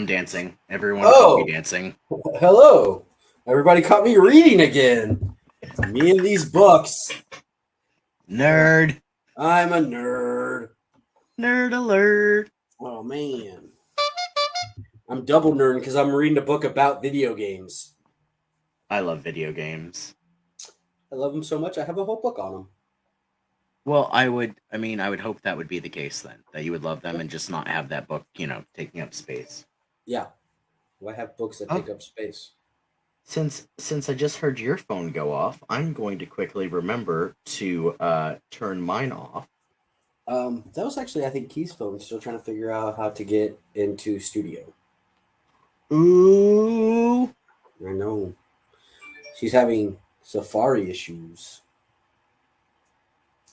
I'm dancing. Everyone caught me Oh, dancing. hello. Everybody caught me reading again. Me and these books. Nerd. I'm a nerd. Nerd alert. Oh, man. I'm double nerding because I'm reading a book about video games. I love video games. I love them so much, I have a whole book on them. Well, I would hope that would be the case then, that you would love them and just not have that book, taking up space. Yeah. Well, I have books that Oh, take up space. since I just heard your phone go off, I'm going to quickly remember to turn mine off. That was actually, I think, Key's phone. Still trying to figure out how to get into studio. Ooh. I know. She's having Safari issues.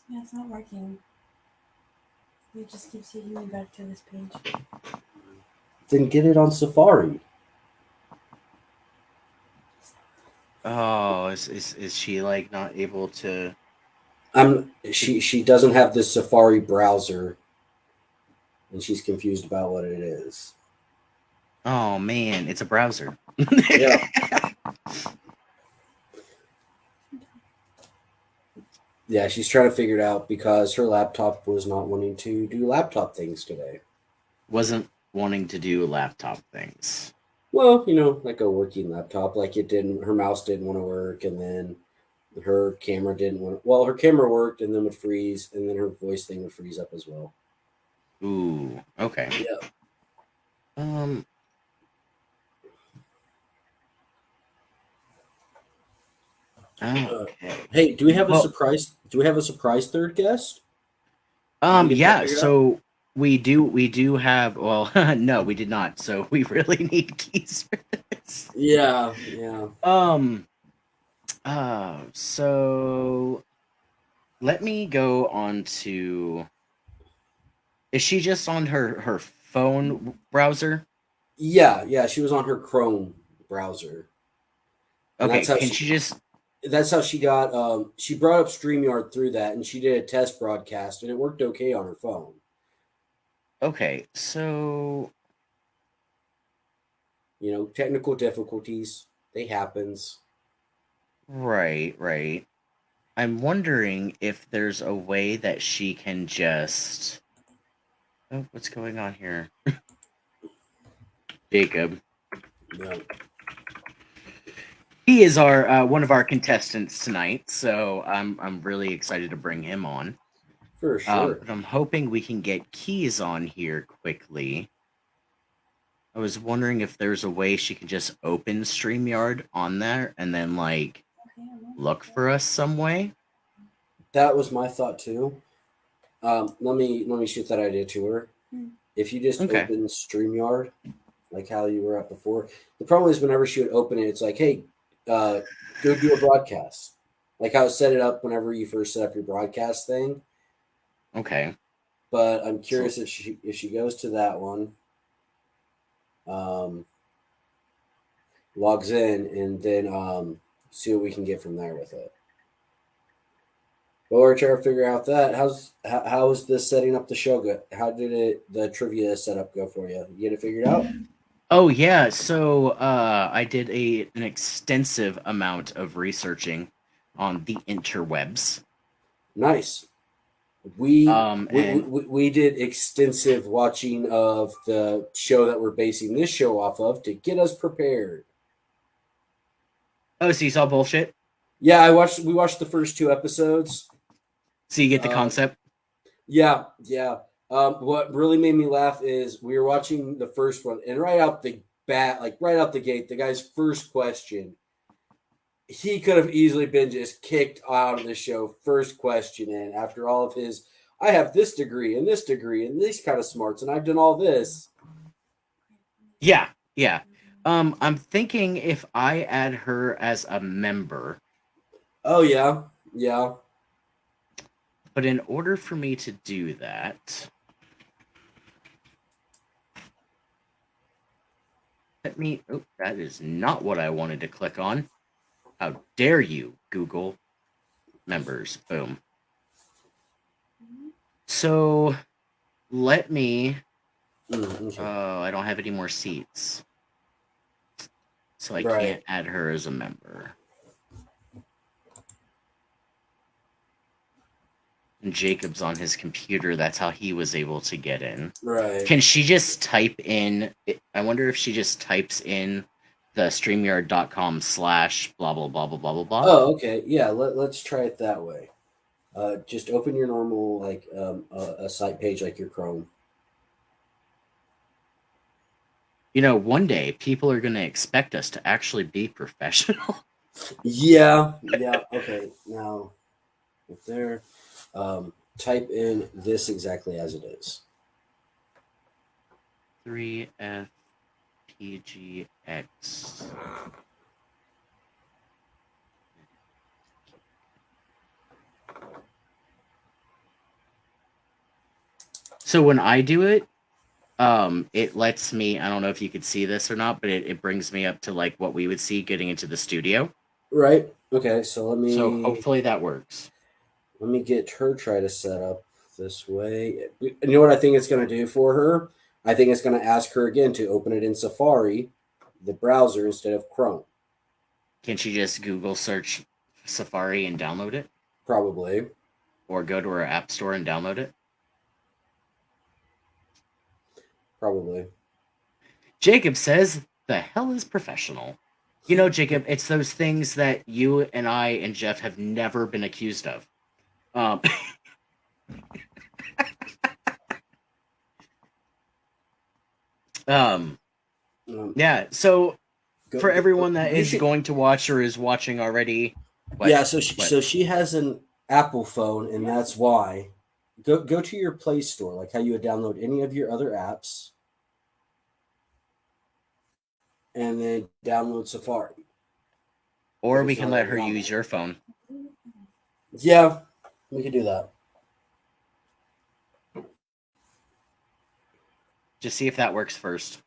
Yeah, it's not working. It just keeps taking me back to this page. Then get it on Safari. Oh, is she like not able to? She doesn't have the Safari browser, and she's confused about what it is. Oh man, it's a browser. Yeah, yeah, she's trying to figure it out because her laptop was not wanting to do laptop things today. Wasn't wanting to do laptop things. Well, like a working laptop, like it didn't. Her mouse didn't want to work, and then her camera didn't want. Well, her camera worked, and then would freeze, and then her voice thing would freeze up as well. Ooh, okay. Yeah. Um, okay. Hey, do we have a Well, surprise? Do we have a surprise third guest? Did we get that yeah, figured out? so we do have, well, no, we did not. So we really need keys for this. Yeah, yeah. So let me go on to, is she just on her phone browser? Yeah. She was on her Chrome browser, and Okay, can she just, that's how she got. She brought up Streamyard through that, and she did a test broadcast, and it worked okay on her phone. okay, so Technical difficulties, they happens. right. I'm wondering if there's a way that she can just, oh, what's going on here? Jacob. Yeah, He is our one of our contestants tonight, so I'm really excited to bring him on. for sure. But I'm hoping we can get Keys on here quickly. I was wondering if there's a way she can just open StreamYard on there and then like look for us some way. That was my thought too. Let me shoot that idea to her. If you just Okay. open Streamyard, like how you were at before, the problem is whenever she would open it, it's like, hey, go do a broadcast. Like how I set it up whenever you first set up your broadcast thing. Okay. But I'm So curious if she goes to that one, um, logs in, and then see what we can get from there with it. But we're trying to figure out that how's this setting up the show go? How did the trivia setup go for you? You get it figured out? oh yeah, so I did an extensive amount of researching on the interwebs. Nice. We we, And we we did extensive watching of the show that we're basing this show off of to get us prepared. oh, so you saw bullshit? Yeah, we watched the first two episodes. So you get the Uh, concept? yeah. What really made me laugh is we were watching the first one, and right out the bat, like right out the gate, the guy's first question, he could have easily been just kicked out of the show. First question, and after all of his, I have this degree and this degree and these kind of smarts, and I've done all this. Yeah. I'm thinking if I add her as a member, Oh yeah. but in order for me to do that, oh, that is not what I wanted to click on. How dare you, Google members? Boom. So let me Okay. Oh, I don't have any more seats. So I Right. can't add her as a member. And Jacob's on his computer. That's how he was able to get in. Right. Can she just type in? I wonder if she just types in the StreamYard.com / blah blah blah blah blah blah blah. Oh, okay. Yeah, let's try it that way. Just open your normal a site page like your Chrome. You know, one day people are going to expect us to actually be professional. Yeah. Okay. Now, if there, type in this exactly as it is. 3FPGX. So when I do it, it lets me, I don't know if you could see this or not, but it brings me up to like what we would see getting into the studio. Right. Okay. So So hopefully that works. let me get her try to set up this way. You know what I think it's going to do for her? I think it's going to ask her again to open it in Safari, the browser, instead of Chrome. Can she just Google search Safari and download it? Probably. Or go to her app store and download it? Probably. Jacob says, the hell is professional? You know, Jacob, it's those things that you and I and Jeff have never been accused of. Um, um, yeah, so for everyone that is going to watch or is watching already, yeah, so she has an Apple phone, and that's why. Go to your Play Store, like how you would download any of your other apps, and then download Safari. Or we can let her use your phone. Yeah, we could do that. Just see if that works first.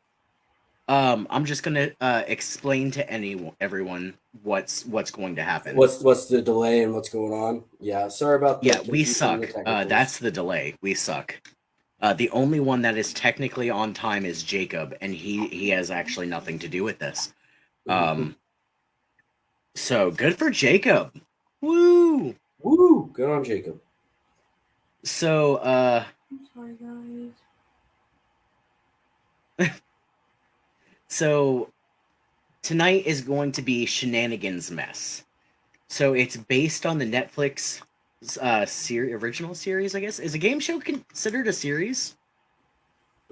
I'm just gonna explain to everyone what's going to happen. What's the delay and what's going on? Yeah, sorry about that. Yeah, we suck. That's the delay. We suck. The only one that is technically on time is Jacob, and he has actually nothing to do with this. So good for Woo! Woo! Good on Jacob. So I'm sorry, guys. So tonight is going to be Shenanigan's Mess. So it's based on the Netflix original series, I guess. Is a game show considered a series?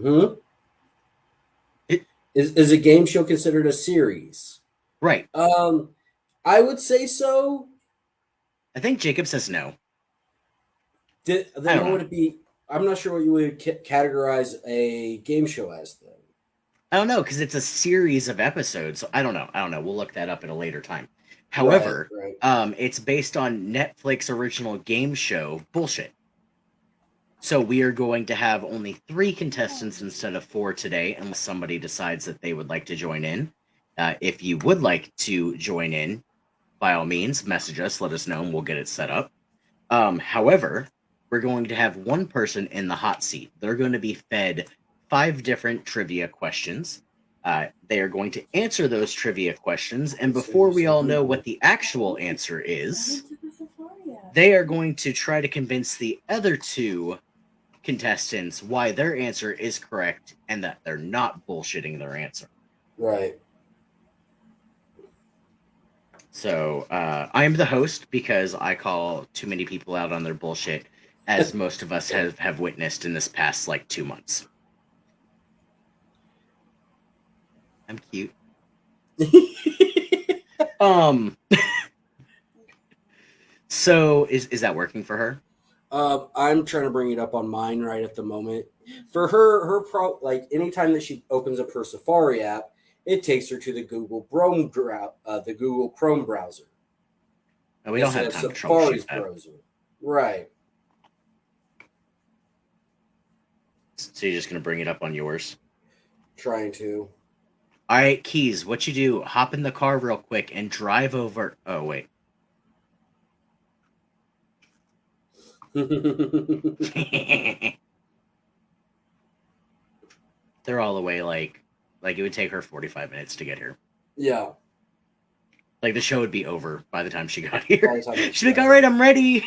Hmm? Is a game show considered a series? Right. I would say so. I think Jacob says no. Then what would it be? I'm not sure what you would categorize a game show as, then. I don't know, because it's a series of episodes. I don't know. We'll look that up at a later time. However, right. It's based on Netflix original game show bullshit. So we are going to have only 3 contestants instead of 4 today, unless somebody decides that they would like to join in. If you would like to join in, by all means, message us, let us know, and we'll get it set up. However, we're going to have one person in the hot seat. They're going to be fed 5 different trivia questions. They are going to answer those trivia questions, and before we all know what the actual answer is, they are going to try to convince the other 2 contestants why their answer is correct and that they're not bullshitting their answer. Right. So I am the host because I call too many people out on their bullshit, as most of us have witnessed in this past 2 months. I'm cute. So is that working for her? I'm trying to bring it up on mine right at the moment. For her anytime that she opens up her Safari app, it takes her to the Google Chrome browser. And we don't have time to Safari's troubleshoot that. browser. Right. So you're just gonna bring it up on yours? Trying to. All right, Keys, what you do? Hop in the car real quick and drive over. Oh wait. They're all the way like it would take her 45 minutes to get here. Yeah. Like the show would be over by the time she got By here. the time She'd be like, "All right, I'm ready."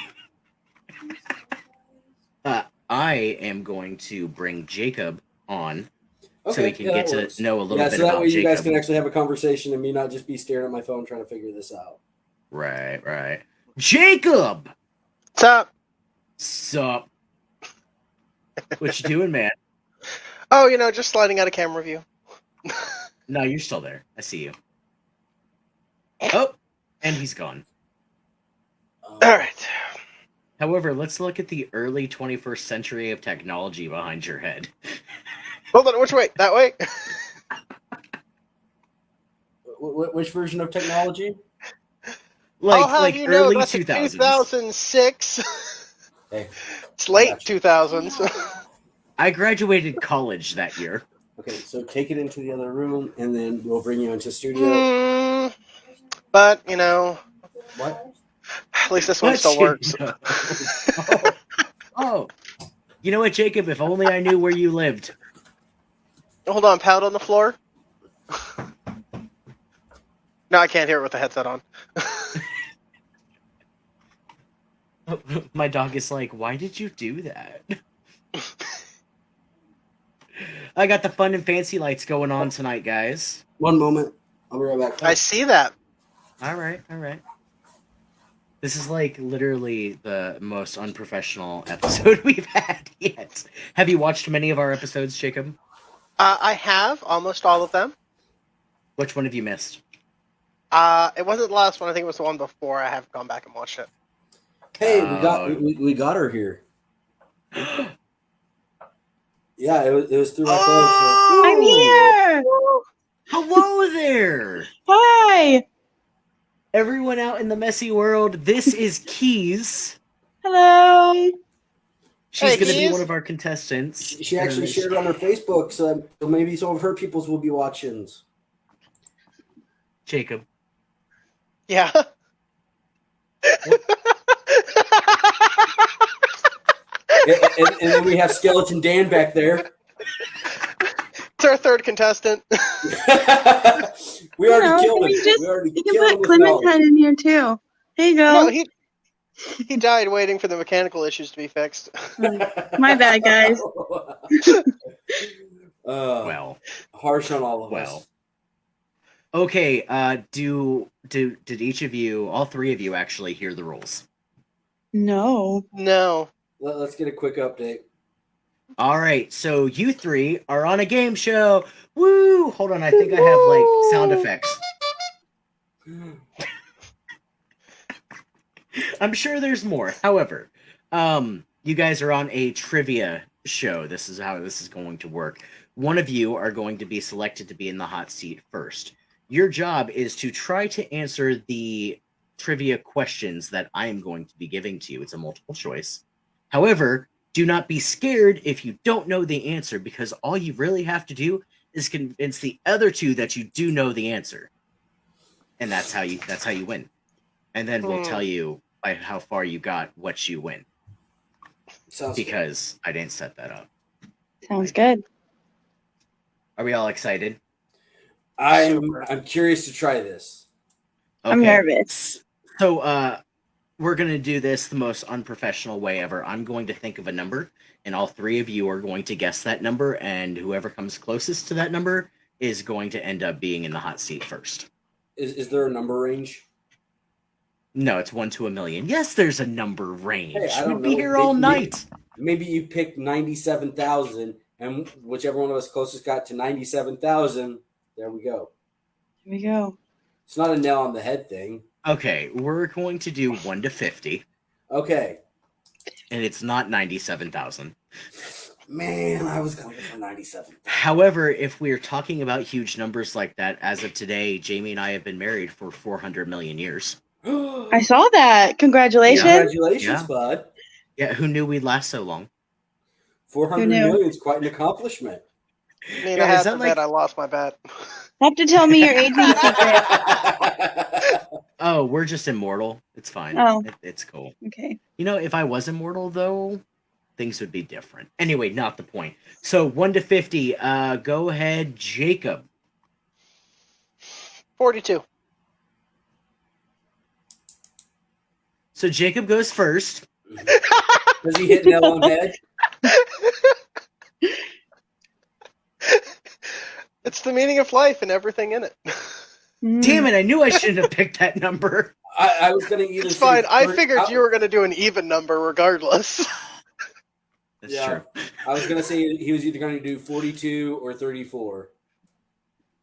I am going to bring Jacob on so we can get to know a little bit so that about way you guys Jacob. can actually have a conversation and me not just be staring at my phone trying to figure this out. Right. Jacob! What's up? Sup? What you doing, man? Oh, just sliding out of camera view. No, you're still there. I see you. Oh, and he's gone. All right. However, let's look at the early 21st century of technology behind your head. Hold on, which way? That way? Which version of technology? Like early that's 2000s. 2006. Hey, It's late gotcha. 2000s. I graduated college that year. Okay, so take it into the other room, and then we'll bring you into studio. But, What? at least this one still works. Oh. You know what, Jacob? If only I knew where you lived. Hold on, pound on the floor. No, I can't hear it with the headset on. My dog is like, why did you do that? I got the fun and fancy lights going on tonight, guys. One moment. I'll be right back. I see that. All right. This is like literally the most unprofessional episode we've had yet. Have you watched many of our episodes, Jacob? I have almost all of them. Which one have you missed? It wasn't the last one. I think it was the one before. I haven't gone back and watched it. Hey, we got her here. Yeah, it was through my phone. I'm here. Hello there! Hi. Everyone out in the messy world, this is Keys. Hello. She's Hey, going to be Keys. one of our contestants. She actually shared it on her Facebook, so maybe some of her peoples will be watching. Jacob. Yeah. and then we have Skeleton Dan back there. It's our third contestant. We already killed him. You can put Clementine in here too. There you go. No, he died waiting for the mechanical issues to be fixed. My bad, guys. Well. Harsh on all of us. Okay, did each of you, all three of you actually hear the rules? No. No. Let's get a quick update. All right, so you three are on a game show. Woo! Hold on, I think I have like sound effects. I'm sure there's more. However, you guys are on a trivia show. This is how this is going to work. One of you are going to be selected to be in the hot seat first. Your job is to try to answer the trivia questions that I am going to be giving to you. It's a multiple choice. However, do not be scared if you don't know the answer, because all you really have to do is convince the other two that you do know the answer. And that's how you win. And then we'll tell you by how far you got what you win. Because I didn't set that up. Sounds good. Are we all excited? I'm curious to try this. Okay. I'm nervous. So we're going to do this the most unprofessional way ever. I'm going to think of a number, and all three of you are going to guess that number, and whoever comes closest to that number is going to end up being in the hot seat first. Is there a number range? No, it's 1 to 1,000,000. Yes, there's a number range. Hey, I don't We'd be know. here all night. Maybe you pick 97,000, and whichever one of us closest got to 97,000, there we go. Here we go. It's not a nail on the head thing. Okay, we're going to do 1 to 50, Okay. and it's not 97,000. Man, I was going for 97. However, if we're talking about huge numbers like that, as of today, Jamie and I have been married for 400 million years. I saw that. Congratulations. Congratulations, Yeah. bud. Yeah, who knew we'd last so long? 400 million is quite an accomplishment. I mean, Yeah, I have is to that bet like- I lost my bet. Have to tell me your aging secret. Oh, we're just immortal. It's fine. Oh. It's cool. Okay. You know, if I was immortal, though, things would be different. Anyway, not the point. So 1 to 50. Go ahead, Jacob. 42. So Jacob goes first. Does he hit nail on head? It's the meaning of life and everything in it. Damn it! I knew I shouldn't have picked that number. I was gonna either. It's fine. I 30 figured you were going to do an even number regardless. That's Yeah. true. I was gonna say he was either going to do 42 or 34.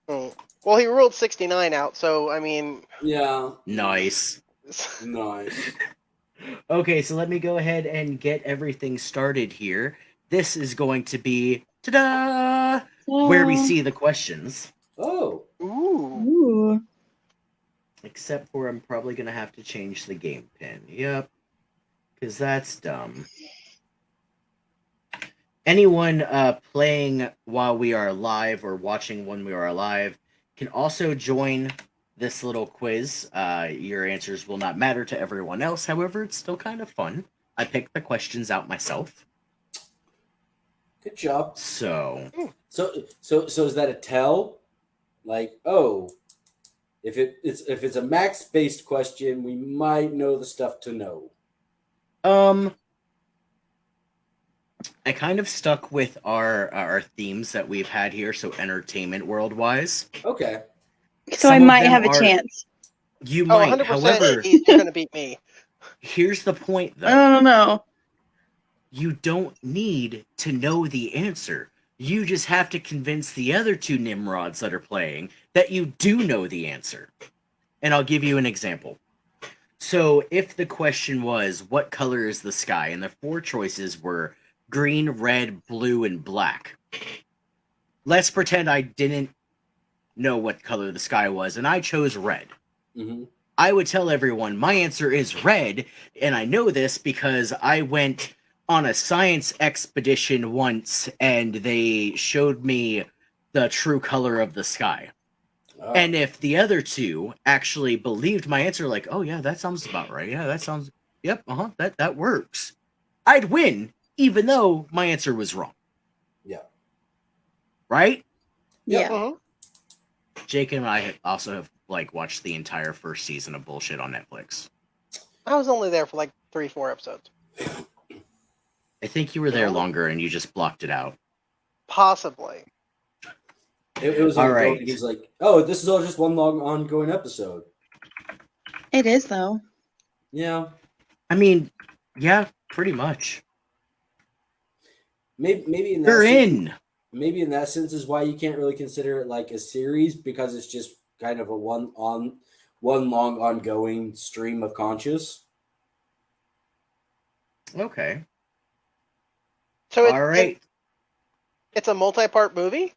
Oh. Well, he ruled 69 out, so I mean. Yeah. Nice. Nice. Okay, so let me go ahead and get everything started here. This is going to be ta-da, where we see the questions. Oh. Ooh. Ooh. Except for I'm probably going to have to change the game pin. Yep. Because that's dumb. Anyone playing while we are live or watching when we are live can also join this little quiz. Your answers will not matter to everyone else. However, it's still kind of fun. I picked the questions out myself. Good job. So So is that a tell? Like, oh, if it's a max based question, we might know the stuff to know. I kind of stuck with our themes that we've had here, so entertainment world wise. Okay. So I might have a chance. You Oh, might. 100% However, you're going to beat me. here's the point, though. I don't know. You don't need to know the answer. You just have to convince the other two Nimrods that are playing that you do know the answer. And I'll give you an example. So, if the question was, what color is the sky? And the four choices were green, red, blue, and black. Let's pretend I didn't know what color the sky was, and I chose red. Mm-hmm. I would tell everyone my answer is red, and I know this because I went on a science expedition once and they showed me the true color of the sky. Oh. And if the other two actually believed my answer, like, oh yeah, that sounds about right. Yeah, that sounds, yep, that works. I'd win, even though my answer was wrong. Yeah. Right? Yeah. Mhm. Jake and I also have watched the entire first season of Bullshit on Netflix. I was only there for like 3-4 episodes. I think you were there longer and you just blocked it out. Possibly. It was All like, right. he's like, oh, this is all just one long ongoing episode. It is, though. Yeah. I mean, yeah, pretty much. Maybe in that They're sense, in. maybe in that sense is why you can't really consider it like a series, because it's just kind of a one long ongoing stream of conscious. Okay. So All right. it's a multi-part movie?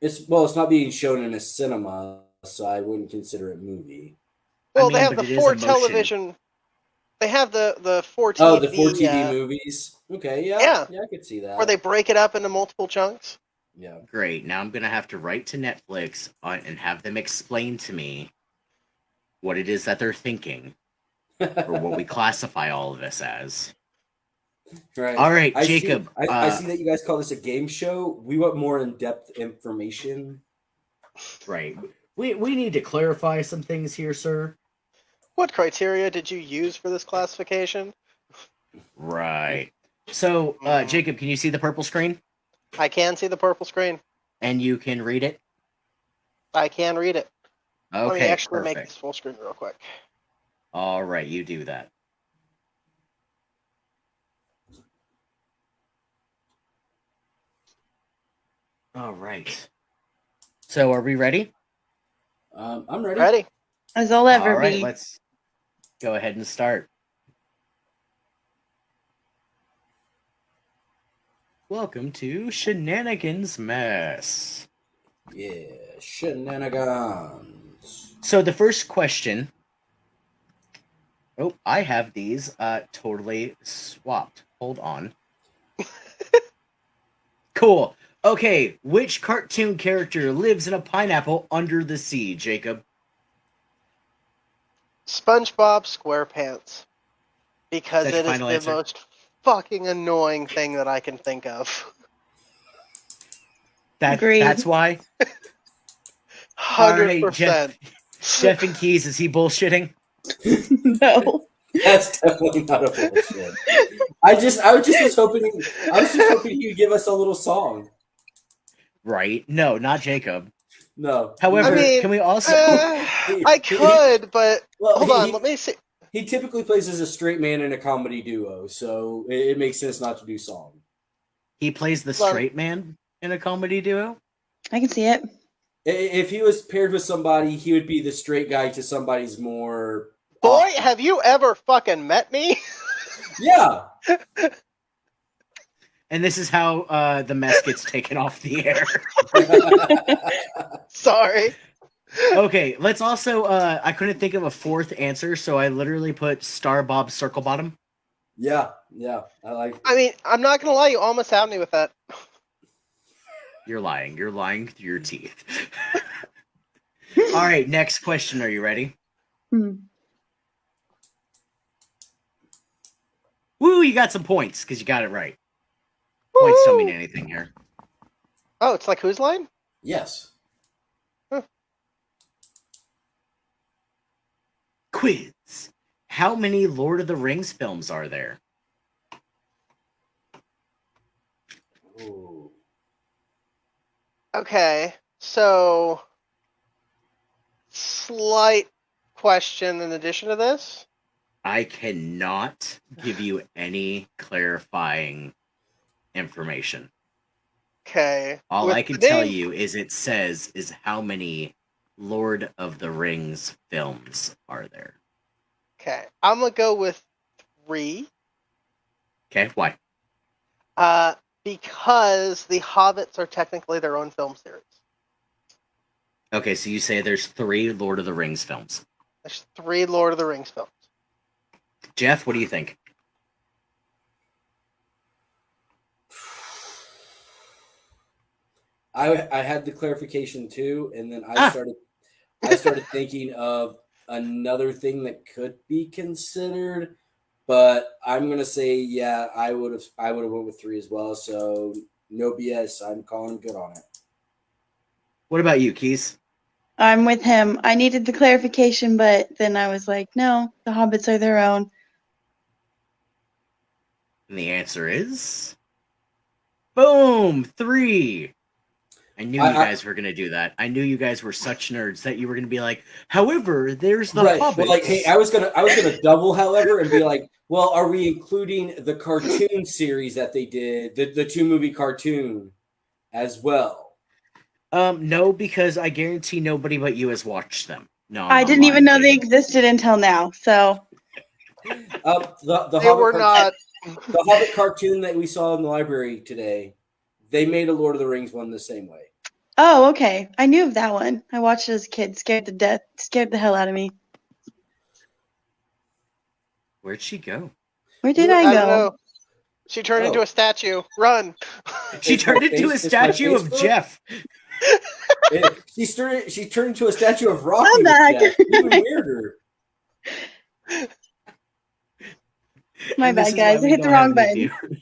It's not being shown in a cinema, so I wouldn't consider it movie. Well, I mean, they have but the it is 4 a motion. television. They have the 4 TV. Oh, the 4 TV movies. Okay, yeah, I could see that. Where they break it up into multiple chunks. Yeah. Great. Now I'm going to have to write to Netflix and have them explain to me what it is that they're thinking or what we classify all of this as. Right. All right, I Jacob. I see that you guys call this a game show. We want more in-depth information. Right. We need to clarify some things here, sir. What criteria did you use for this classification? Right. So, Jacob, can you see the purple screen? I can see the purple screen. And you can read it? I can read it. Okay, Let me actually perfect. make this full screen real quick. All right, you do that. All right. So, are we ready? I'm ready. Ready? As I'll ever All right, be. let's go ahead and start. Welcome to Shenanigan's Mess. Yeah, shenanigans. So the first question. Oh, I have these totally swapped. Hold on. Cool. Okay, which cartoon character lives in a pineapple under the sea, Jacob? SpongeBob SquarePants. Because That's it your is final the answer? most fucking annoying thing that I can think of. Agreed. That's why. All right, 100%. Jeff and Keys, is he bullshitting? No. That's definitely not a bullshit. I was hoping he would give us a little song. Right? No, not Jacob. No. However, I mean, can we also? I could, but hold on. Let me see. He typically plays as a straight man in a comedy duo, so it makes sense not to do song. He plays the Well- straight man in a comedy duo. I can see it. If he was paired with somebody, he would be the straight guy to somebody's more. Boy, have you ever fucking met me? Yeah. And this is how the mess gets taken off the air. Sorry. Okay, let's also. I couldn't think of a fourth answer, so I literally put Star Bob Circle Bottom. Yeah. I like. I mean, I'm not gonna lie, you almost had me with that. You're lying. You're lying through your teeth. All right, next question. Are you ready? Hmm. Woo! You got some points because you got it right. Points don't mean anything here. Oh, it's like whose line? Yes. Quiz. How many Lord of the Rings films are there? Ooh. Okay, so slight question in addition to this. I cannot give you any clarifying information. Okay. All with I can the tell name- you is it says is how many Lord of the Rings films are there. Okay, I'm gonna go with 3. Okay, why? Because the Hobbits are technically their own film series. Okay, so you say there's 3 Lord of the Rings films. There's 3 Lord of the Rings films. Jeff, what do you think? I had the clarification too, and then I started thinking of another thing that could be considered, but I'm gonna say I would have went with 3 as well. So no BS. I'm calling good on it. What about you, Keys? I'm with him. I needed the clarification, but then I was like, no, the hobbits are their own. And the answer is boom, 3. I knew you guys were gonna do that. I knew you guys were such nerds that you were gonna be like, however, there's the Right. Hobbits. Well, like, hey, I was gonna double, however, and be like, well, are we including the cartoon series that they did, the 2-movie cartoon, as well? No, because I guarantee nobody but you has watched them. No, I I'm didn't even know lying, they Jacob. existed until now. So The They Hobbit were not. the Hobbit cartoon that we saw in the library today, they made a Lord of the Rings one the same way. oh, okay. I knew of that one. I watched it as a kid. Scared the hell out of me. Where'd she go? Where did I I don't go? know. She turned into a statue. Run. She It's turned my into a face- it's my statue of Facebook. Jeff. She turned into a statue of Rocky. I'm with back. Jeff. Even weirder. My And this bad, is guys. why I we hit the don't wrong have any button. view.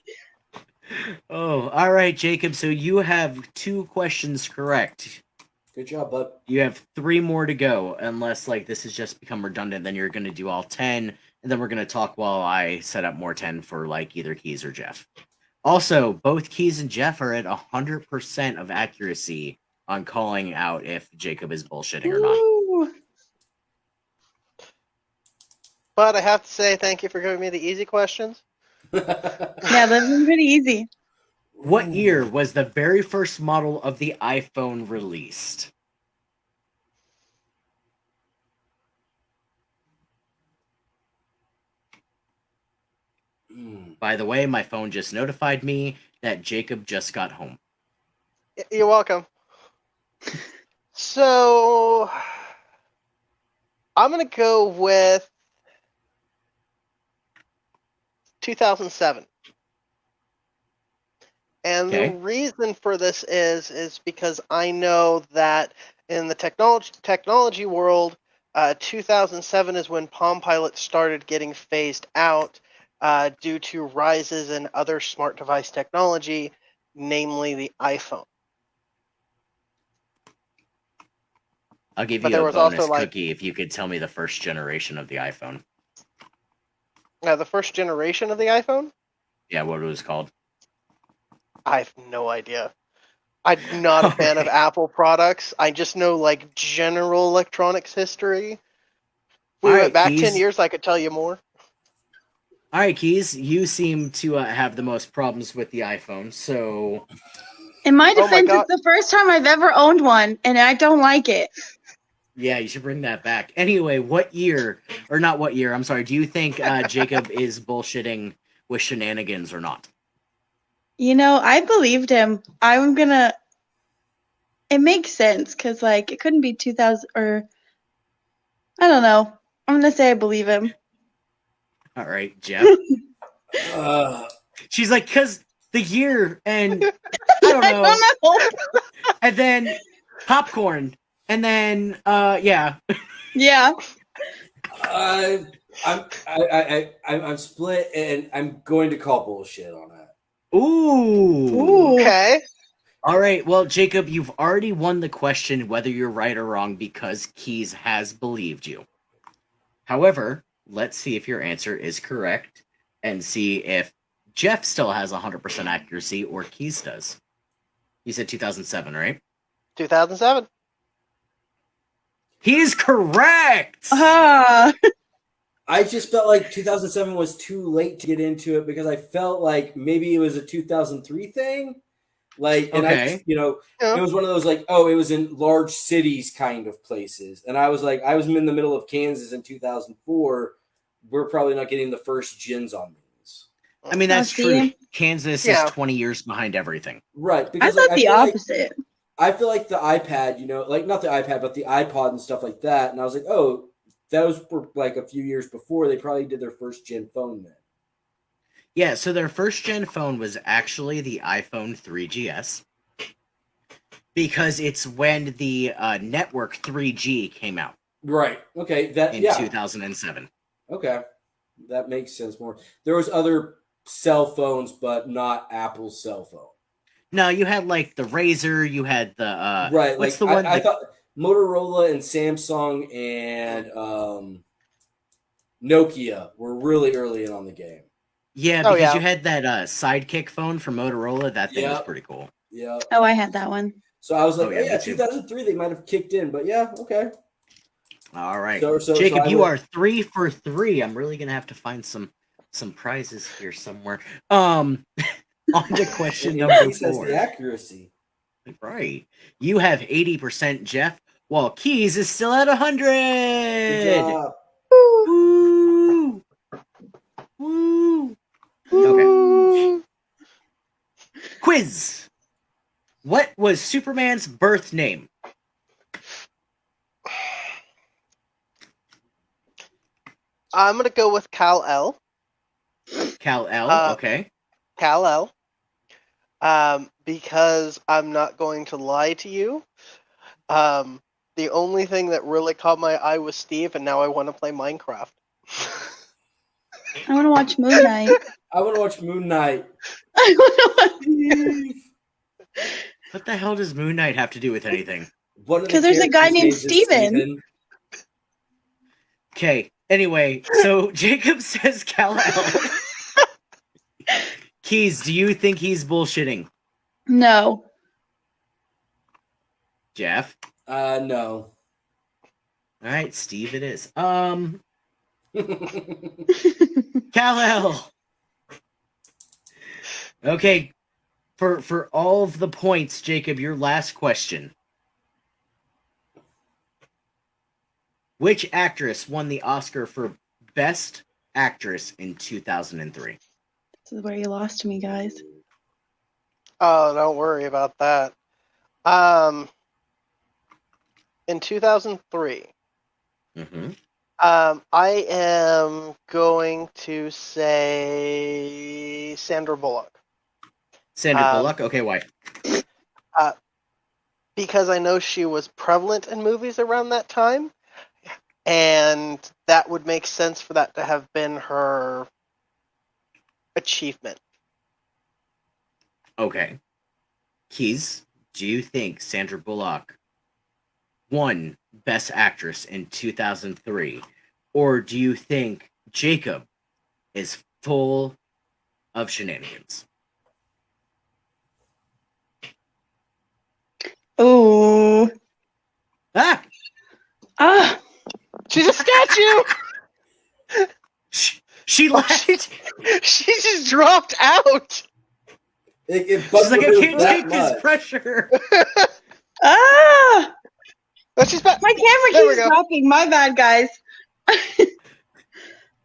Oh, all right, Jacob. So you have 2 questions correct. Good job, bud. You have 3 more to go, unless like this has just become redundant. Then you're going to do all 10, and then we're going to talk while I set up more 10 for like either Keys or Jeff. Also, both Keys and Jeff are at 100% of accuracy on calling out if Jacob is bullshitting or not. Ooh. But I have to say thank you for giving me the easy questions. Yeah, that's been pretty easy. What year was the very first model of the iPhone released? By the way, my phone just notified me that Jacob just got home. You're welcome. So I'm gonna go with 2007. And Okay. the reason for this is because I know that in the technology world, 2007 is when Palm Pilot started getting phased out, due to rises in other smart device technology, namely the iPhone. I'll give But you there a was also bonus like cookie if you could tell me the first generation of the iPhone. the first generation of the iPhone. Yeah, what it was called. I have no idea. I'm not a fan of Alright. Apple products. I just know like general electronics history. If we All went right, back 10 Keys. years, I could tell you more. All right, Keys. You seem to have the most problems with the iPhone, so In my Oh my defense, God. it's the first time I've ever owned one, and I don't like it. yeah, you should bring that back. Anyway, what year, or not what year? I'm sorry. Do you think Jacob is bullshitting with shenanigans or not? You know, I believed him. I'm gonna. It makes sense because, like, it couldn't be 2000 or I don't know. I'm gonna say I believe him. All right, Jeff. Uh, She's like, cause the year, and I don't I know, don't know. and then popcorn, and then yeah. Yeah. I'm split, and I'm going to call bullshit on that. Ooh. Ooh. Okay. All right. Well, Jacob, you've already won the question whether you're right or wrong because Keys has believed you. However, let's see if your answer is correct and see if Jeff still has 100% accuracy or Keys does. You said 2007, right? 2007. He is correct. Ah. I just felt like 2007 was too late to get into it because I felt like maybe it was a 2003 thing. Like, and I just, Okay. it Yeah. was one of those like, oh, it was in large cities kind of places. And I was like, I was in the middle of Kansas in 2004. We're probably not getting the first gins on these. I mean, Oh, that's true. see? Kansas is Yeah. 20 years behind everything. Right. I Because thought like, the opposite. I feel like the iPad, like not the iPad, but the iPod and stuff like that. And I was like, oh, that was for like a few years before they probably did their first gen phone then. Yeah, so their first gen phone was actually the iPhone 3GS because it's when the network 3G came out Right. Okay. in 2007. Okay. That makes sense more. There was other cell phones, but not Apple's cell phone. No, you had like the Razor, you had the Right. what's Like the one I that thought Motorola and Samsung and Nokia were really early in on the game. yeah, Oh, because yeah. you had that Sidekick phone from Motorola. That thing was Yep. pretty cool. Yeah. Oh, I had that one. So I was like, Oh, oh yeah, yeah, me too. 2003 they might have kicked in, but yeah, okay. All right. So Jacob, I you would- are 3 for 3. I'm really gonna have to find some prizes here somewhere. On to question and number he says 4. the accuracy. Right. You have 80%, Jeff, while Keys is still at 100. Good job. Woo! Woo! Okay. Ooh. Quiz. What was Superman's birth name? I'm gonna go with Kal-El. Kal-El. Okay. Kal-El. Because I'm not going to lie to you. The only thing that really caught my eye was Steve, and now I want to play Minecraft. I want to watch Moon Knight. I want to watch Moon Knight. I want to watch. What the hell does Moon Knight have to do with anything? Because there's a guy named Steven. Okay. Anyway, so Jacob says Kal-El. Keys, do you think he's bullshitting? No. Jeff? No. All right, Steve it is. Kal-El. Okay. For all of the points, Jacob, your last question. Which actress won the Oscar for Best Actress in 2003? This is where you lost me, guys. Oh, don't worry about that. In 2003, Mm-hmm. I am going to say Sandra Bullock. Sandra Bullock? Okay, why? Because I know she was prevalent in movies around that time, and that would make sense for that to have been her achievement. Okay. Keys, do you think Sandra Bullock won Best Actress in 2003? Or do you think Jacob is full of shenanigans? Ooh. Ah! Ah. She's a statue. She Oh, left! she just dropped out. It She's like, I bugged me can't that take this much. pressure! Ah. Oh, she's back. My camera There we keeps go. dropping. My bad, guys.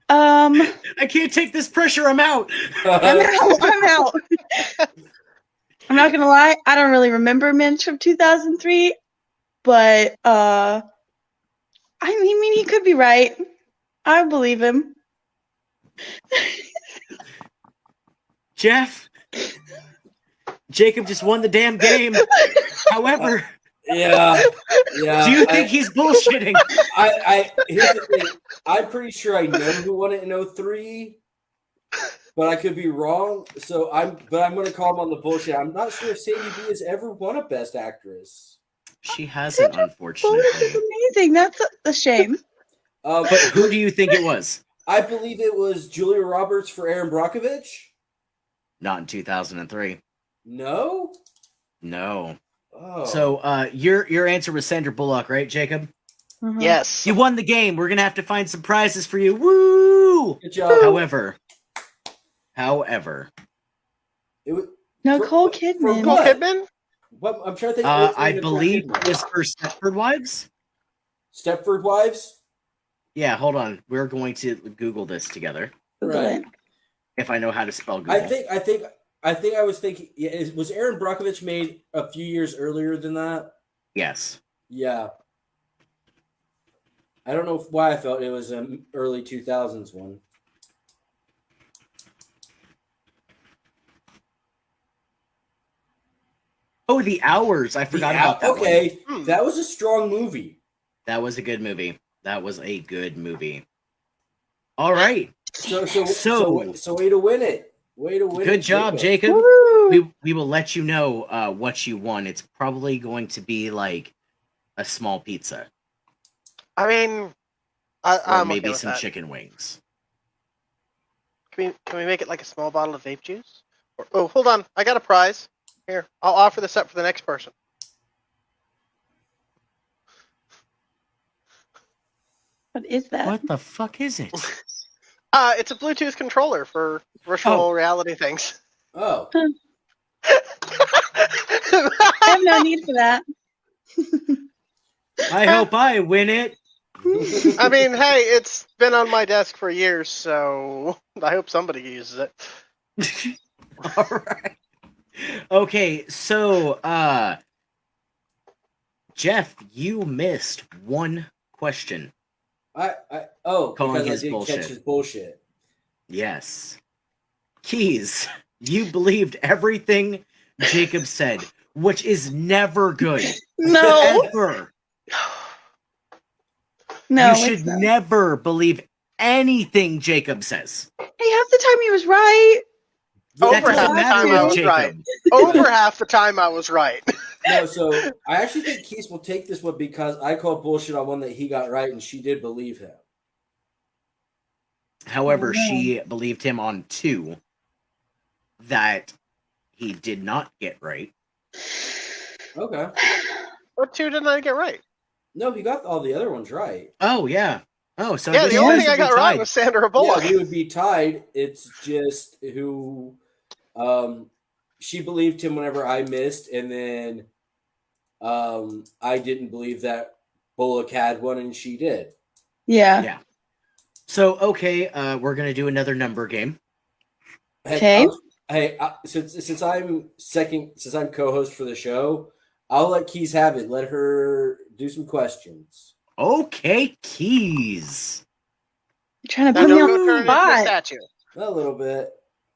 I can't take this pressure, I'm out! I'm out. I'm out. I'm not gonna lie. I don't really remember Minch from 2003, but I mean, he could be right. I believe him. Jeff, Jacob just won the damn game. However, Yeah. do you think he's bullshitting? Here's the thing. I'm pretty sure I know who won it in 03, but I could be wrong. So I'm going to call him on the bullshit. I'm not sure if Sandy B has ever won a Best Actress. She hasn't, Bullock unfortunately. is amazing. That's a shame. But who do you think it was? I believe it was Julia Roberts for Aaron Brockovich. Not in 2003. No. No. Oh. So your answer was Sandra Bullock, right, Jacob? Mhm. Yes. You won the game. We're gonna have to find some prizes for you. Woo! Good job. However, It was, Nicole for Kidman. Nicole what? Kidman? What? I'm trying to think. I believe it was for Stepford Wives. Stepford Wives. Yeah, hold on. We're going to Google this together. Google Right. it. If I know how to spell Google. I think I was thinking. Yeah, was Aaron Brockovich made a few years earlier than that? Yes. Yeah. I don't know why I felt it was an early 2000s one. Oh, The Hours. I forgot about that one. Okay, Hmm. that was a strong movie. That was a good movie. That was a good movie. All right. So way to win it. Way to win it. Good job, Jacob. Woo! We will let you know what you won. It's probably going to be like a small pizza I mean, or I'm maybe okay with some that. chicken wings. Can we make it like a small bottle of vape juice? Oh, hold on. I got a prize. Here, I'll offer this up for the next person. What is that? What the fuck is it? It's a Bluetooth controller for virtual reality things. Oh. I have no need for that. I hope I win it. I mean, hey, it's been on my desk for years, so I hope somebody uses it. All right. Okay, so Jeff, you missed one question. Calling Calling because I his didn't bullshit. catch his bullshit. Yes. Keys, you believed everything Jacob said, which is never good. No. Ever. No. You it's should not. never believe anything Jacob says. Hey, half the time he was right. That Over half doesn't the matter time I with was right. Jacob. Over half the time I was right. No, so I actually think Keith will take this one because I called bullshit on one that he got right, and she did believe him. However, Oh, no. she believed him on two that he did not get right. Okay. What two didn't I get right? No, he got all the other ones right. Oh, yeah. Oh, so I Yeah, guess the you only guys thing I would be got wrong tied. was Sandra Bullock. Yeah, we would be tied. It's just who she believed him whenever I missed, and then I didn't believe that Bullock had one, and she did. Yeah. Yeah. So, okay, we're going to do another number game. Okay. Since I'm co-host for the show, I'll let Keys have it. Let her do some questions. Okay, Keys. You're trying to Now put me don't on go the turn into a spot. statue. A little bit.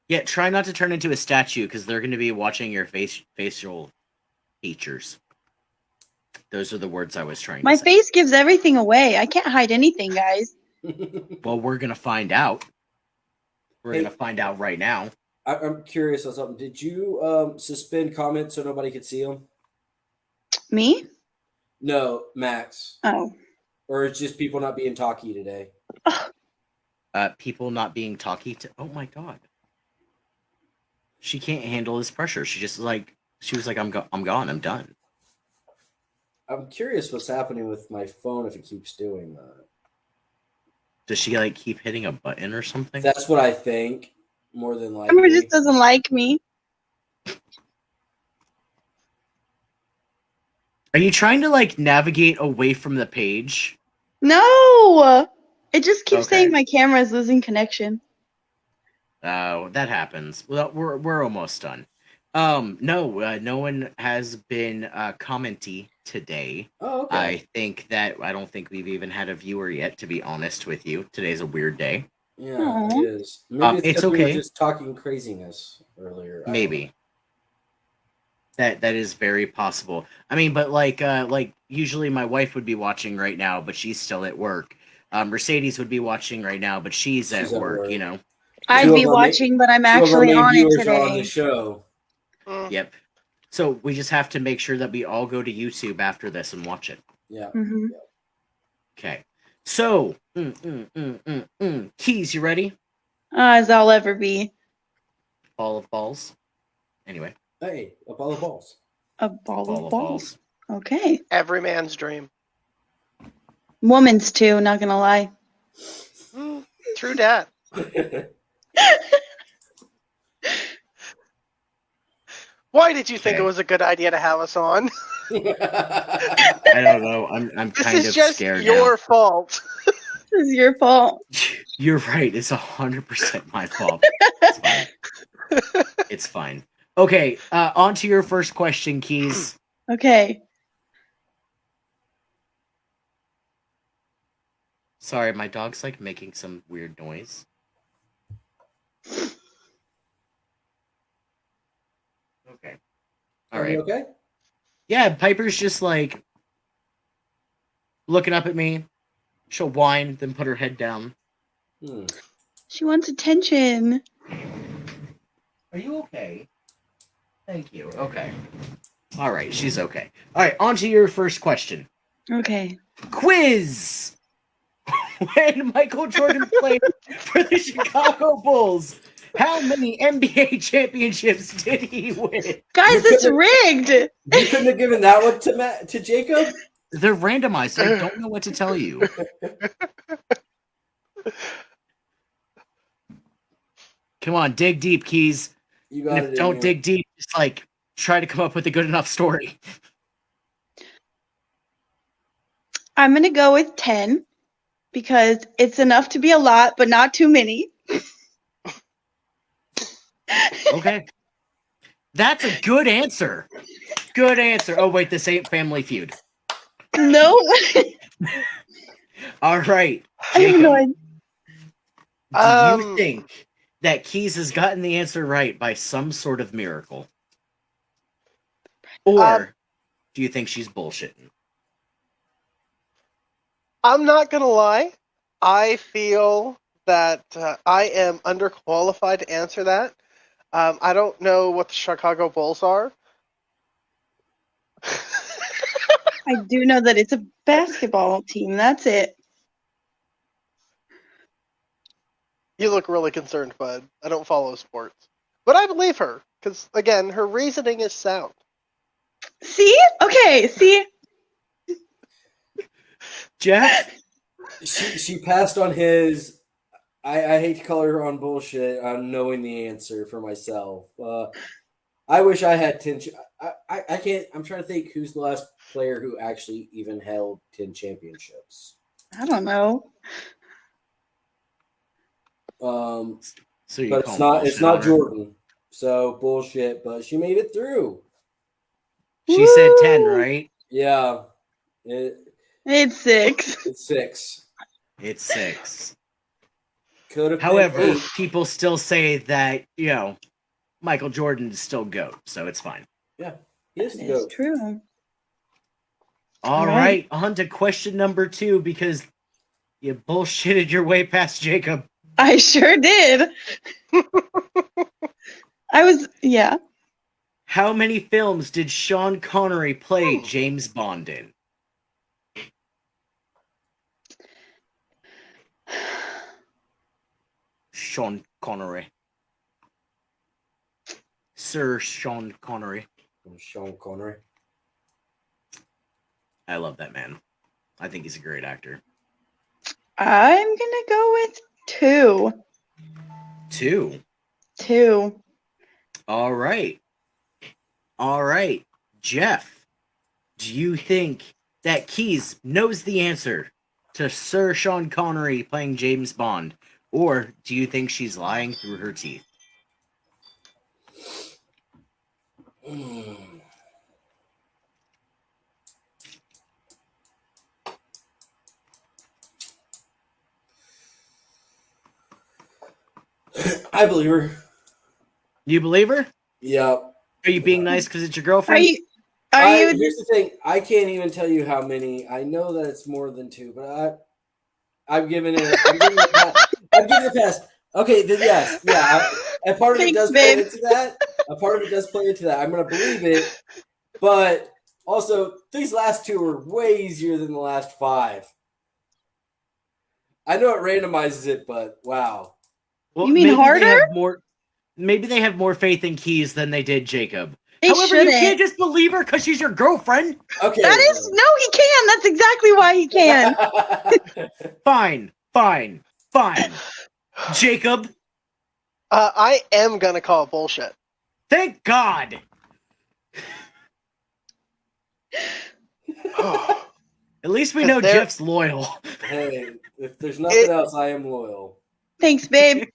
Yeah, try not to turn into a statue because they're going to be watching your facial features. Those are the words I was trying My to say. face gives everything away. I can't hide anything, guys. Well, we're going to find out. We're Hey. gonna find out right now. I'm curious on something. Did you suspend comments so nobody could see them? Me? No, Max. Oh. Or it's just people not being talky today. People not being talky to. Oh my god. She can't handle this pressure. She was like, I'm gone. I'm done. I'm curious what's happening with my phone if it keeps doing that. Does she like keep hitting a button or something? That's what I think. More than Amber likely. just doesn't like me. Are you trying to like navigate away from the page? No! It just keeps Okay. saying my camera is losing connection. Oh, that happens. Well, we're almost done. No one has been commenty today. Oh, okay. I don't think we've even had a viewer yet, to be honest with you. Today's a weird day. Yeah, Aw. it is. Maybe it's it's 'cause we were okay. just talking craziness earlier. I don't Maybe. That is very possible. I mean, but like usually my wife would be watching right now, but she's still at work. Mercedes would be watching right now, but she's at work, you know. I'd Two of be our ma- watching, but I'm Two of our actually main on it viewers are on the today. show. Mm. Yep. So we just have to make sure that we all go to YouTube after this and watch it. Yeah. Hmm. Okay. So, Keys, you ready? As I'll ever be. Ball of balls. Anyway, Hey, up all the balls. A ball ball of of balls. balls. Okay. Every man's dream. Woman's too, not gonna lie. True dat. Why did you think Okay. it was a good idea to have us on? I don't know. I'm This kind is of just scared your fault. This is your fault. now. You're right. It's 100% my fault. It's fine. It's fine. Okay. On to your first question, Keys. Okay. Sorry, my dog's like making some weird noise. Okay. All Are right. you okay? Yeah, Piper's just like looking up at me. She'll whine, then put her head down. She wants attention. Are you okay? Thank you. Okay. All right, she's okay. All right, on to your first question. Okay. Quiz! When Michael Jordan played for the Chicago Bulls, how many NBA championships did he win? Guys, You it's couldn't- rigged. You couldn't have given that one to Jacob? They're randomized. I don't know what to tell you. Come on, dig deep, Keys. You got And it. if don't dig deep, just like try to come up with a good enough story. I'm gonna go with 10 because it's enough to be a lot, but not too many. Okay. That's a good answer. Good answer. Oh, wait, this ain't Family Feud. No. All right. I have no Jacob, idea. do you think that Keys has gotten the answer right by some sort of miracle? Or do you think she's bullshitting? I'm not gonna lie. I feel that I am underqualified to answer that. I don't know what the Chicago Bulls are. I do know that it's a basketball team. That's it. You look really concerned, bud. I don't follow sports. But I believe her, because, again, her reasoning is sound. See? Okay, see? Jeff? She passed on his. I hate to call her on bullshit on knowing the answer for myself. I wish I had 10. I can't. I'm trying to think who's the last player who actually even held 10 championships. I don't know. So you But call it's bullshit not on her? Jordan. So bullshit. But she made it through. She said 10, Woo! right? Yeah, It's 6. it's 6. It's 6. Could have. However, people still say that, Michael Jordan is still GOAT, so it's fine. Yeah, he is the It's goat. true. All right, on to question number 2, because you bullshitted your way past Jacob. I sure did. Yeah. How many films did Sean Connery play James Bond in? Sean Connery. Sir Sean Connery. Sean Connery. I love that man. I think he's a great actor. I'm gonna go with 2. 2. 2. All right. Jeff, do you think that Keys knows the answer to Sir Sean Connery playing James Bond? Or do you think she's lying through her teeth? I believe her. You believe her? Yeah. Are you being nice because it's your girlfriend? Here's the thing. I can't even tell you how many. I know that it's more than 2, but I'm giving it. I'm giving it a pass. Okay, then yes, yeah. And part of it does play into that. A part of it does play into that. I'm going to believe it, but also these last 2 are way easier than the last 5. I know it randomizes it, but wow. Well, you mean maybe harder? They have more, maybe they have more faith in Keys than they did Jacob. They However, shouldn't. you can't just believe her because she's your girlfriend. Okay. No, he can. That's exactly why he can. Fine. Jacob. I am gonna call bullshit. Thank God. At least we know Jeff's loyal. Hey, if there's nothing else, I am loyal. Thanks, babe.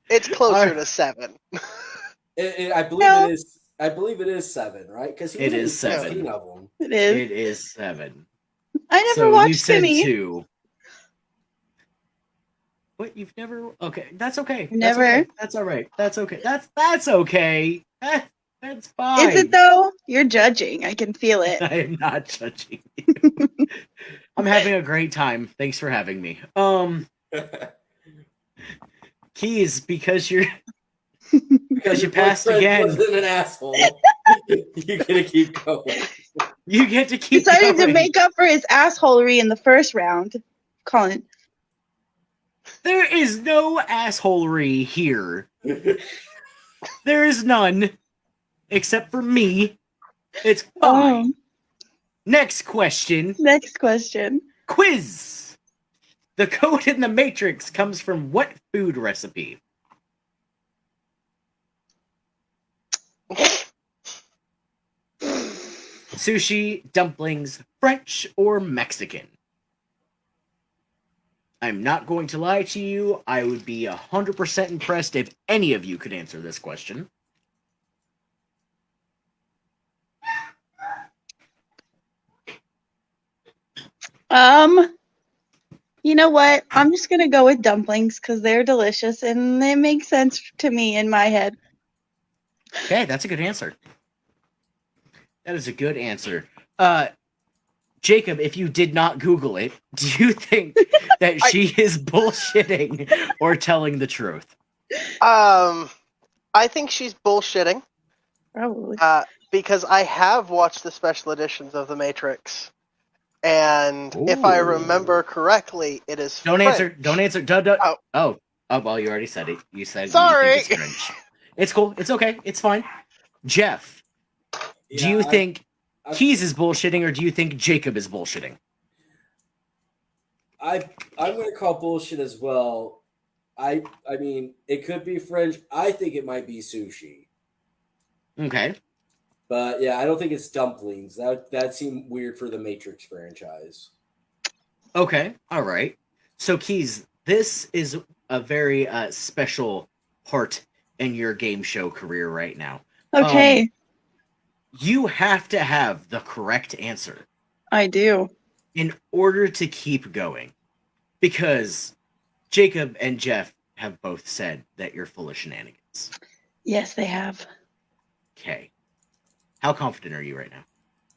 It's closer to 7. I believe it is 7, right? Because it is 7 of them. It is. It is 7. I never So watched you said any. 2. What? You've never? Okay, that's okay. Never. Okay. That's all right. That's okay. That's okay. That's fine. Is it though? You're judging. I can feel it. I am not judging you. I'm having a great time. Thanks for having me. Keys, because you passed again. Wasn't an asshole. You get to keep going. You get to keep Decided going. to make up for his assholery in the first round. Colin. There is no assholery here. There is none. Except for me. It's fine. Next question. Quiz. The code in the Matrix comes from what food recipe? Sushi, dumplings, French, or Mexican? I'm not going to lie to you. I would be 100% impressed if any of you could answer this question. You know what? I'm just gonna go with dumplings because they're delicious and they make sense to me in my head. Okay, that's a good answer. That is a good answer. Jacob, if you did not Google it, do you think that she is bullshitting or telling the truth? I think she's bullshitting. Probably. Because I have watched the special editions of The Matrix. And if I remember correctly, it is Don't French. answer. Oh, well, you already said it. You said Sorry. You think it's French. It's cool. It's okay. It's fine. Jeff, do you think Keys is bullshitting or do you think Jacob is bullshitting? I'm going to call bullshit as well. I mean, it could be French. I think it might be sushi. Okay. But yeah, I don't think it's dumplings. That seemed weird for the Matrix franchise. Okay. All right. So Keys, this is a very special part in your game show career right now. Okay. You have to have the correct answer. I do. In order to keep going. Because Jacob and Jeff have both said that you're full of shenanigans. Yes, they have. Okay. How confident are you right now?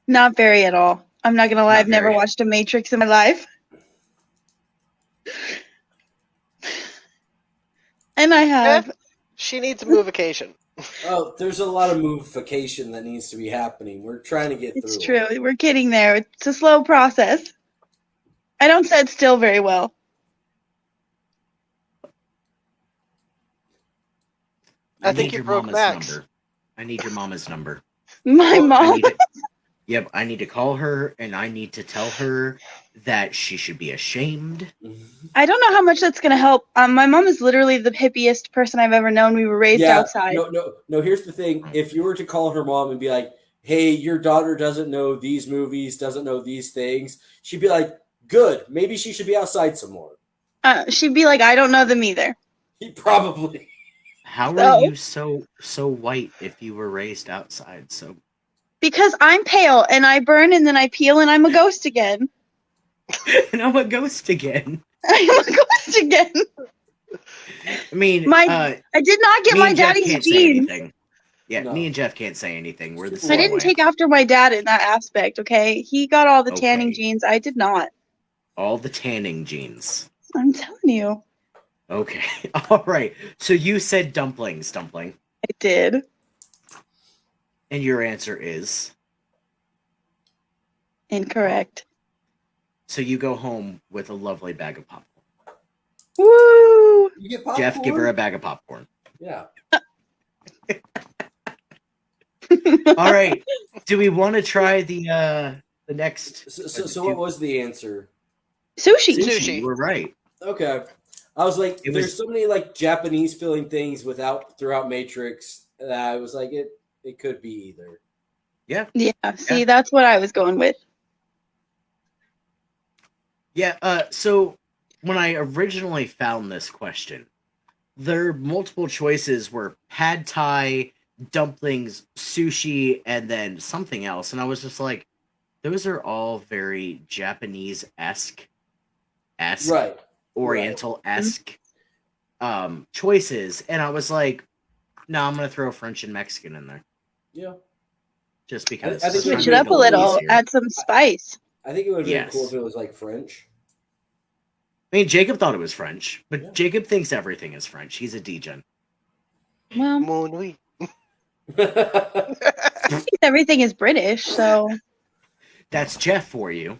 Not very at all. I'm not gonna lie, I've never watched a Matrix in my life. And I have. She needs a movification. Oh, there's a lot of movification that needs to be happening. We're trying to get It's through. true. We're getting there. It's a slow process. I don't sit still very well. I think need you your broke mama's Max. number. I need your mama's number. My Well, I mom. need to, yep, I need to call her and I need to tell her that she should be ashamed. I don't know how much that's gonna help. My mom is literally the hippiest person I've ever known. We were raised outside. No. Here's the thing: if you were to call her mom and be like, "Hey, your daughter doesn't know these movies, doesn't know these things," she'd be like, "Good, maybe she should be outside some more." She'd be like, I don't know them either. Probably. How So- are you so white if you were raised outside? So Because I'm pale and I burn and then I peel and I'm a ghost again. and I'm a ghost again. I'm a ghost again. I mean, I did not get me my and Jeff daddy's can't say genes. anything. Yeah, No. me and Jeff can't say anything. We're the Super I same didn't way. take after my dad in that aspect, okay? He got all the tanning Okay. genes. I did not. All the tanning genes. I'm telling you. Okay. All right. So you said dumplings, dumpling. I did. And your answer is? Incorrect. So you go home with a lovely bag of popcorn. Woo! You get popcorn. Jeff, give her a bag of popcorn. Yeah. All right. Do we want to try the next? So what was the answer? Sushi. Sushi. You were right. Okay. I was like, It there's was- so many like Japanese feeling things throughout Matrix that I was like, it could be either. Yeah, see, that's what I was going with. Yeah. So when I originally found this question, their multiple choices were pad thai, dumplings, sushi, and then something else, and I was just like, those are all very Japanese-esque, Right. Oriental-esque choices, and I was like, no, I'm gonna throw French and Mexican in there Yeah. just because. I think I'm Switch we it trying up to a make little. easier. Add some spice. I think it would have been Yes. cool if it was like French. I mean, Jacob thought it was French, but Yeah. Jacob thinks everything is French. He's a degen. Well, Mon nuit. everything is British, so That's Jeff for you.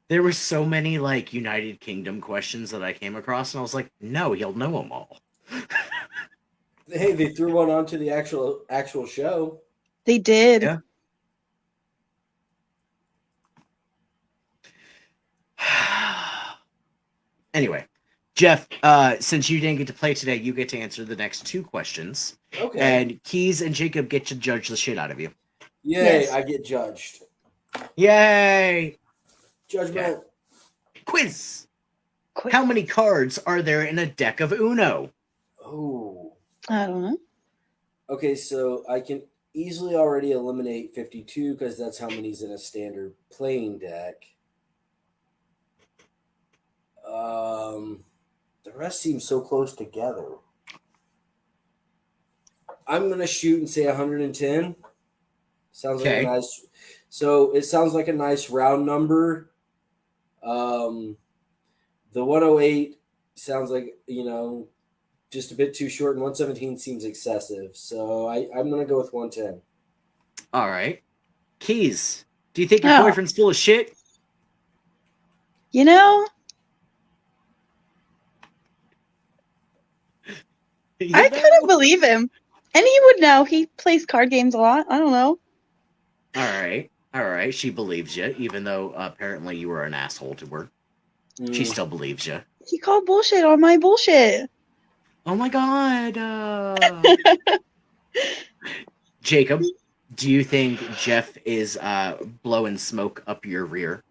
There were so many like United Kingdom questions that I came across, and I was like, no, he'll know them all. Hey, they threw one onto the actual show. they did. Yeah. Anyway, Jeff, since you didn't get to play today, you get to answer the next two questions. Okay. And Keys and Jacob get to judge the shit out of you. Yay, Yes. I get judged. Yay! Judgment. Quiz! Quick. How many cards are there in a deck of Uno? Oh. I don't know. Okay, so I can easily already eliminate 52 because that's how many's in a standard playing deck. The rest seem so close together. I'm gonna shoot and say 110. Sounds like Okay. a nice. So it sounds like a nice round number. The 108 sounds like just a bit too short, and 117 seems excessive. So I'm gonna go with 110. All right. Keys, do you think your Oh. boyfriend's full of shit? You know, You I know? kind of believe him. And he would know. He plays card games a lot. I don't know. All right. She believes you, even though apparently you were an asshole to her. She still believes you. He called bullshit on my bullshit. Oh my god. Jacob, do you think Jeff is blowing smoke up your rear?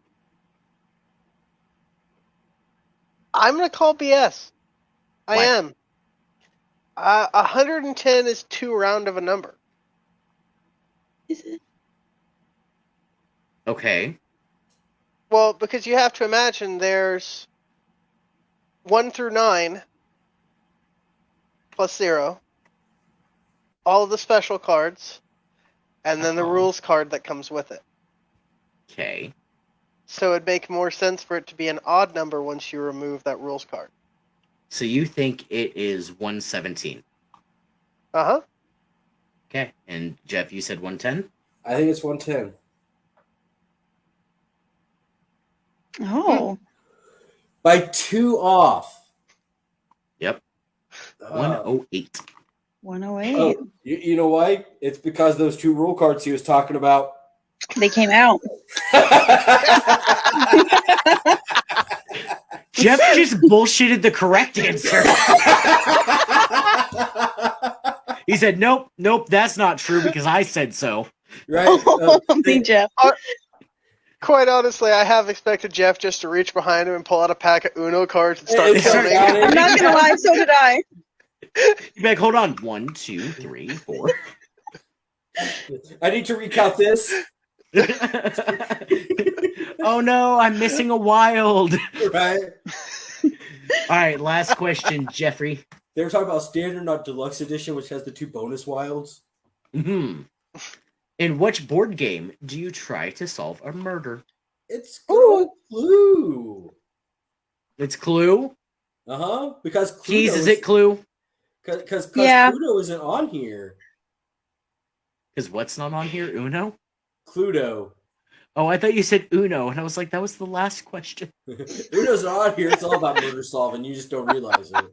I'm going to call BS. I Why? am. 110 is too round of a number. Is it? Okay. Well, because you have to imagine there's 1 through 9 plus 0, all of the special cards, and then the Uh-huh. rules card that comes with it. Okay. So it'd make more sense for it to be an odd number once you remove that rules card. So you think it is 117? Uh-huh. Okay. And Jeff, you said 110? I think it's 110. Oh, By 2 off. Yep. Uh, 108. 108. you know why? It's because those 2 rule cards he was talking about. They came out. Jeff just bullshitted the correct answer. He said, nope, that's not true because I said so. Right? Me, Jeff. Quite honestly, I have expected Jeff just to reach behind him and pull out a pack of Uno cards and start And start counting. counting. I'm not gonna lie, so did I. You'd be like, hold on. 1, 2, 3, 4. I need to recount this. Oh no, I'm missing a wild. Right? All right, last question, Jeffrey. They were talking about standard, not deluxe edition, which has the 2 bonus wilds. In which board game do you try to solve a murder? It's good Clue. It's Clue. Because Cluedo Keys, is it Clue? Because Yeah. Cluedo isn't on here. Because what's not on here? Uno? Cluedo. Oh, I thought you said Uno, and I was like, that was the last question. Uno's not on here. It's all about murder solving. You just don't realize it.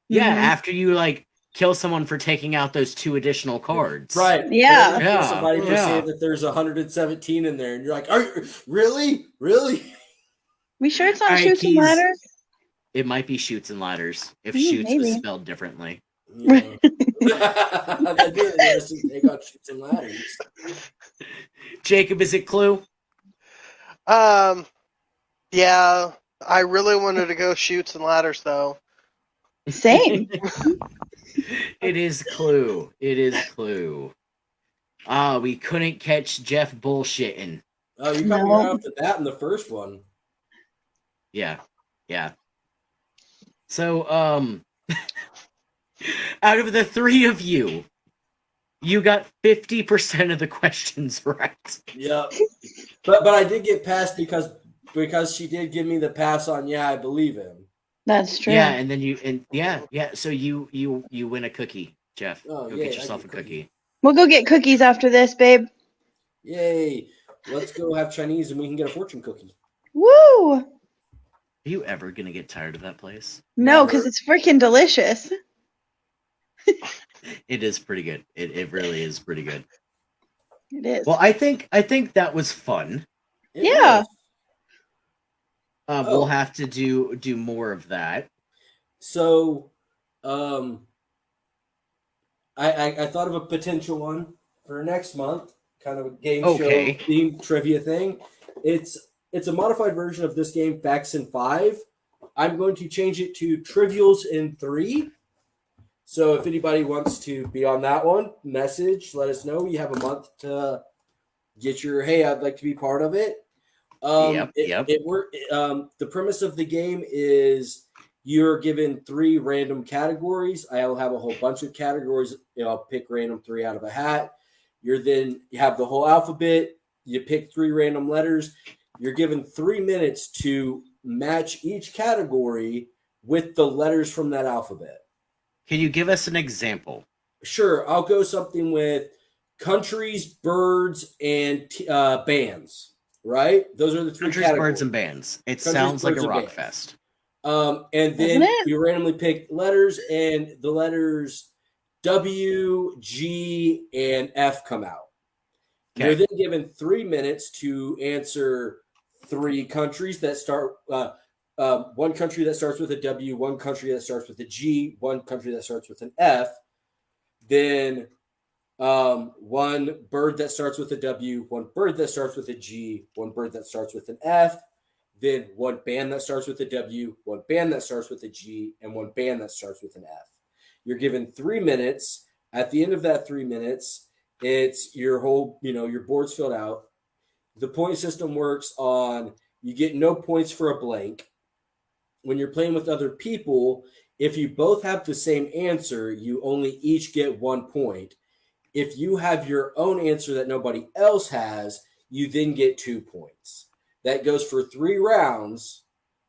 Yeah, Mhm. after you like kill someone for taking out those 2 additional cards. Right. Yeah. But then you kill Yeah, somebody for yeah. saying that there's 117 in there, and you're like, "Are you really? Really?" We sure it's not All right, shoots and Keys. ladders? It might be Shoots and Ladders if Mm, Shoots was maybe. spelled differently. Yeah. That'd be interesting. They got shoots and ladders. Jacob, is it Clue? Yeah, I really wanted to go shoots and ladders though. Same. It is Clue. It is Clue. We couldn't catch Jeff bullshitting. Oh, you got me right off the bat in the first one. Yeah. So, out of the 3 of you, you got 50% of the questions right. Yep. But I did get passed because she did give me the pass on. Yeah, I believe him. That's true. Yeah, and then so you win a cookie, Jeff. Oh, Go yay, get I yourself a get a cookie. cookie. We'll go get cookies after this, babe. Yay! Let's go have Chinese and we can get a fortune cookie. Woo! Are you ever gonna get tired of that place? No, Never. because it's freaking delicious. It is pretty good. It really is pretty good. It is. Well, I think that was fun. It Yeah. was. We'll have to do more of that. So, I thought of a potential one for next month, kind of a game show themed trivia thing. It's a modified version of this game, Facts in 5. I'm going to change it to Trivials in 3. So if anybody wants to be on that one, message, let us know. You have a month to get your, hey, I'd like to be part of it. Yep. The premise of the game is you're given 3 random categories. I'll have a whole bunch of categories. I'll pick random 3 out of a hat. You have the whole alphabet. You pick 3 random letters. You're given 3 minutes to match each category with the letters from that alphabet. Can you give us an example? Sure, I'll go something with countries, birds, and bands. Right? Those are the 3 Countries, categories. birds, and bands. It Countries, sounds like birds, a and rock bands. fest. And then you randomly pick letters, and the letters W, G, and F come out. Okay. You're then given 3 minutes to answer 3 countries that start. One country that starts with a W, one country that starts with a G, one country that starts with an F. Then one bird that starts with a W, one bird that starts with a G, one bird that starts with an F. Then one band that starts with a W, one band that starts with a G, and one band that starts with an F. You're given 3 minutes. At the end of that 3 minutes, it's your whole, your board's filled out. The point system works on you get no points for a blank. When you're playing with other people, if you both have the same answer, you only each get 1 point. If you have your own answer that nobody else has, you then get 2 points. That goes for 3 rounds.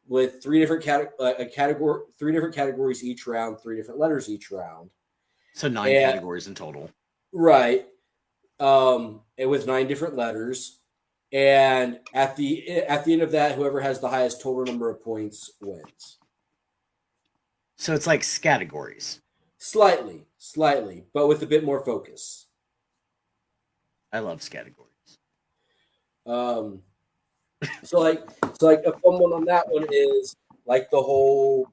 with three different categories each round, 3 different letters each round. So 9 categories in total. Right. And with 9 different letters. And at the end of that, whoever has the highest total number of points wins. So it's like categories. Slightly, but with a bit more focus. I love categories. So like a fun one on that one is like the whole,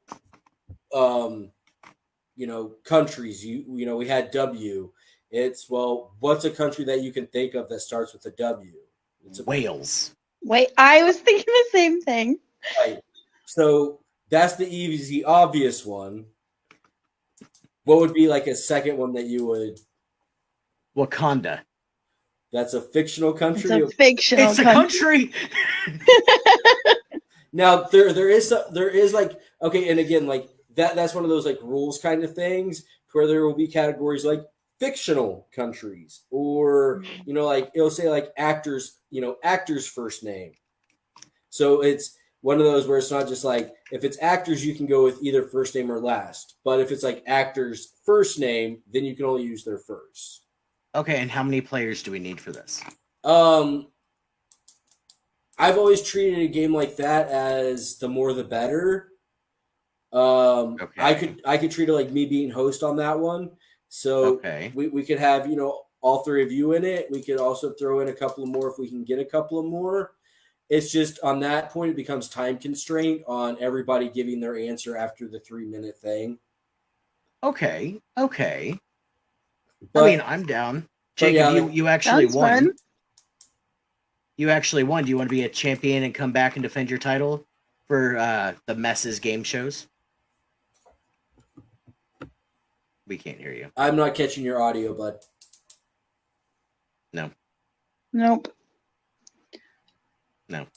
countries. You know, we had W. It's, well, what's a country that you can think of that starts with a W? It's Wales. Wait, I was thinking the same thing. Right. So that's the easy, obvious one. What would be like a second one that you would? Wakanda. That's a fictional country. It's a fictional It's a country. Now there is like, okay, and again, like that's one of those like rules kind of things where there will be categories like fictional countries, or like it'll say like actors first name. So it's one of those where it's not just like, if it's actors you can go with either first name or last, but if it's like actors first name, then you can only use their first. Okay, and how many players do we need for this? I've always treated a game like that as the more the better. Okay. I could treat it like me being host on that one. So okay. we could have, all 3 of you in it. We could also throw in a couple of more if we can get a couple of more. It's just on that point, it becomes time constraint on everybody giving their answer after the 3-minute thing. Okay. But, I mean, I'm down. Jacob, yeah, you actually won. Fun. You actually won. Do you want to be a champion and come back and defend your title for the Messes game shows? We can't hear you. I'm not catching your audio, bud. No. Nope. No.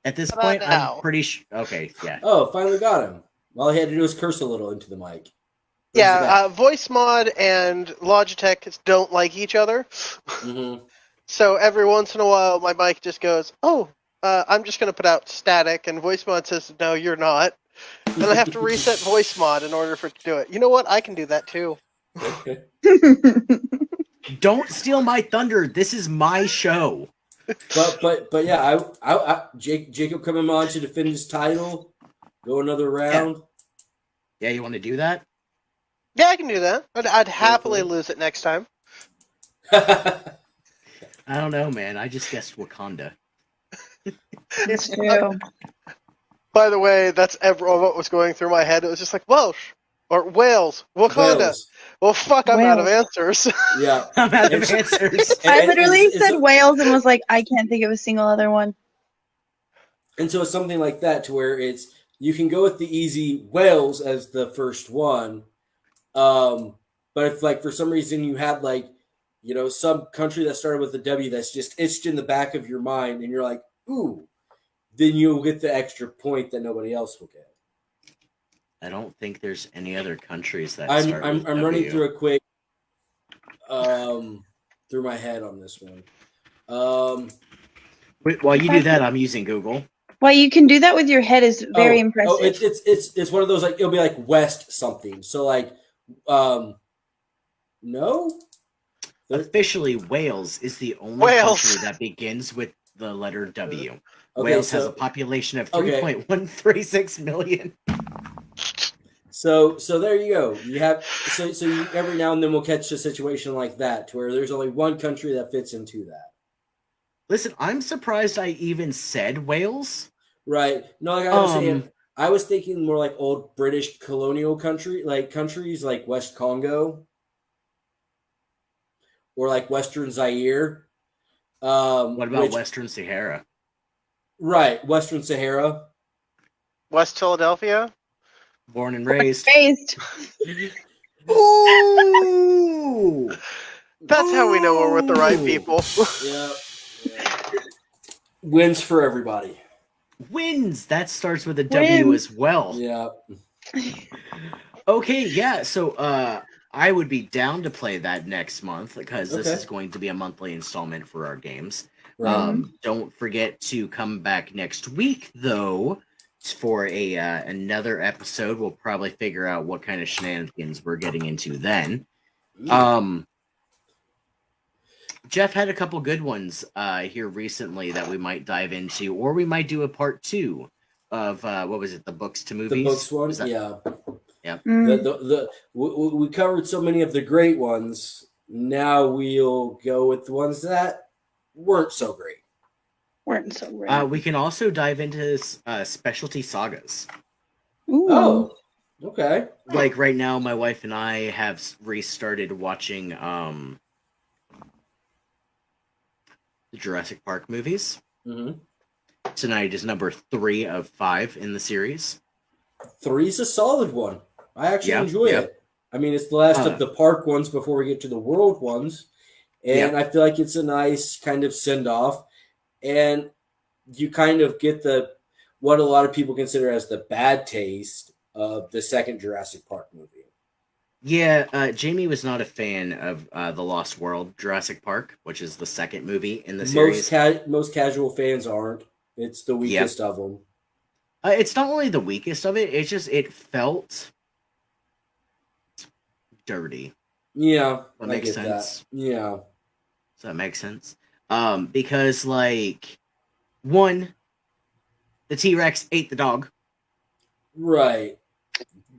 At this How point, about now? I'm pretty sure. Okay, yeah. Oh, finally got him. All he had to do was curse a little into the mic. Brings it back. Yeah, voice mod and Logitech don't like each other. Mhm. So every once in a while, my mic just goes, "Oh, I'm just going to put out static," and voice mod says, "No, you're not." And I have to reset voice mod in order for it to do it. You know what? I can do that too. Don't steal my thunder. This is my show. But yeah, Jacob coming on to defend his title, go another round. Yeah, you want to do that? Yeah, I can do that. I'd happily lose it next time. I don't know, man. I just guessed Wakanda. It's true. By the way, that's what was going through my head. It was just like Welsh or Wales, Wakanda. Wales. Well, fuck, I'm out of answers. Yeah, I'm out of answers. I literally said Wales and was like, I can't think of a single other one. And so it's something like that to where it's, you can go with the easy Wales as the first one, but if like for some reason you had like, some country that started with a W that's just itched in the back of your mind, and you're like, ooh, then you'll get the extra point that nobody else will get. I don't think there's any other countries that I'm start with W. running through a quick through my head on this one. Wait, while you do that, I'm using Google. Well, you can do that with your head is very impressive. Oh, it's one of those, like, it'll be like West something. So like, no. Officially, Wales is the only country that begins with the letter W. Okay, Wales has a population of 3.136 million. So there you go. You have so you, every now and then we'll catch a situation like that to where there's only one country that fits into that. Listen, I'm surprised I even said Wales. Right. No, like I was saying, I was thinking more like old British colonial countries like West Congo or like Western Zaire. What about Western Sahara? Right, Western Sahara. West Philadelphia. Born and raised. Ooh! That's how we know we're with the right people. Yeah. Wins for everybody. Wins. That starts with a W as well. Yeah. Okay, yeah. So I would be down to play that next month because this is going to be a monthly installment for our games. Right. Don't forget to come back next week, though, for a another episode. We'll probably figure out what kind of shenanigans we're getting into then. Jeff had a couple good ones here recently that we might dive into, or we might do a part 2 of what was it, the books to movies? The books one, Was that- yeah. Yep. We covered so many of the great ones. Now we'll go with the ones that weren't so great. Weren't so great. We can also dive into specialty sagas. Ooh. Oh, okay. Like right now, my wife and I have restarted watching the Jurassic Park movies. Mm-hmm. Tonight is number 3 of 5 in the series. 3's a solid one. I actually enjoy yeah. it. I mean, it's the last of the park ones before we get to the world ones. And I feel like it's a nice kind of send-off. And you kind of get what a lot of people consider as the bad taste of the second Jurassic Park movie. Yeah, Jamie was not a fan of The Lost World Jurassic Park, which is the second movie in the series. Most casual fans aren't. It's the weakest of them. It's not only the weakest of it, it's just it felt dirty. Yeah, That makes sense. That. Yeah. Does that make sense? Because like, one, the T-Rex ate the dog. Right.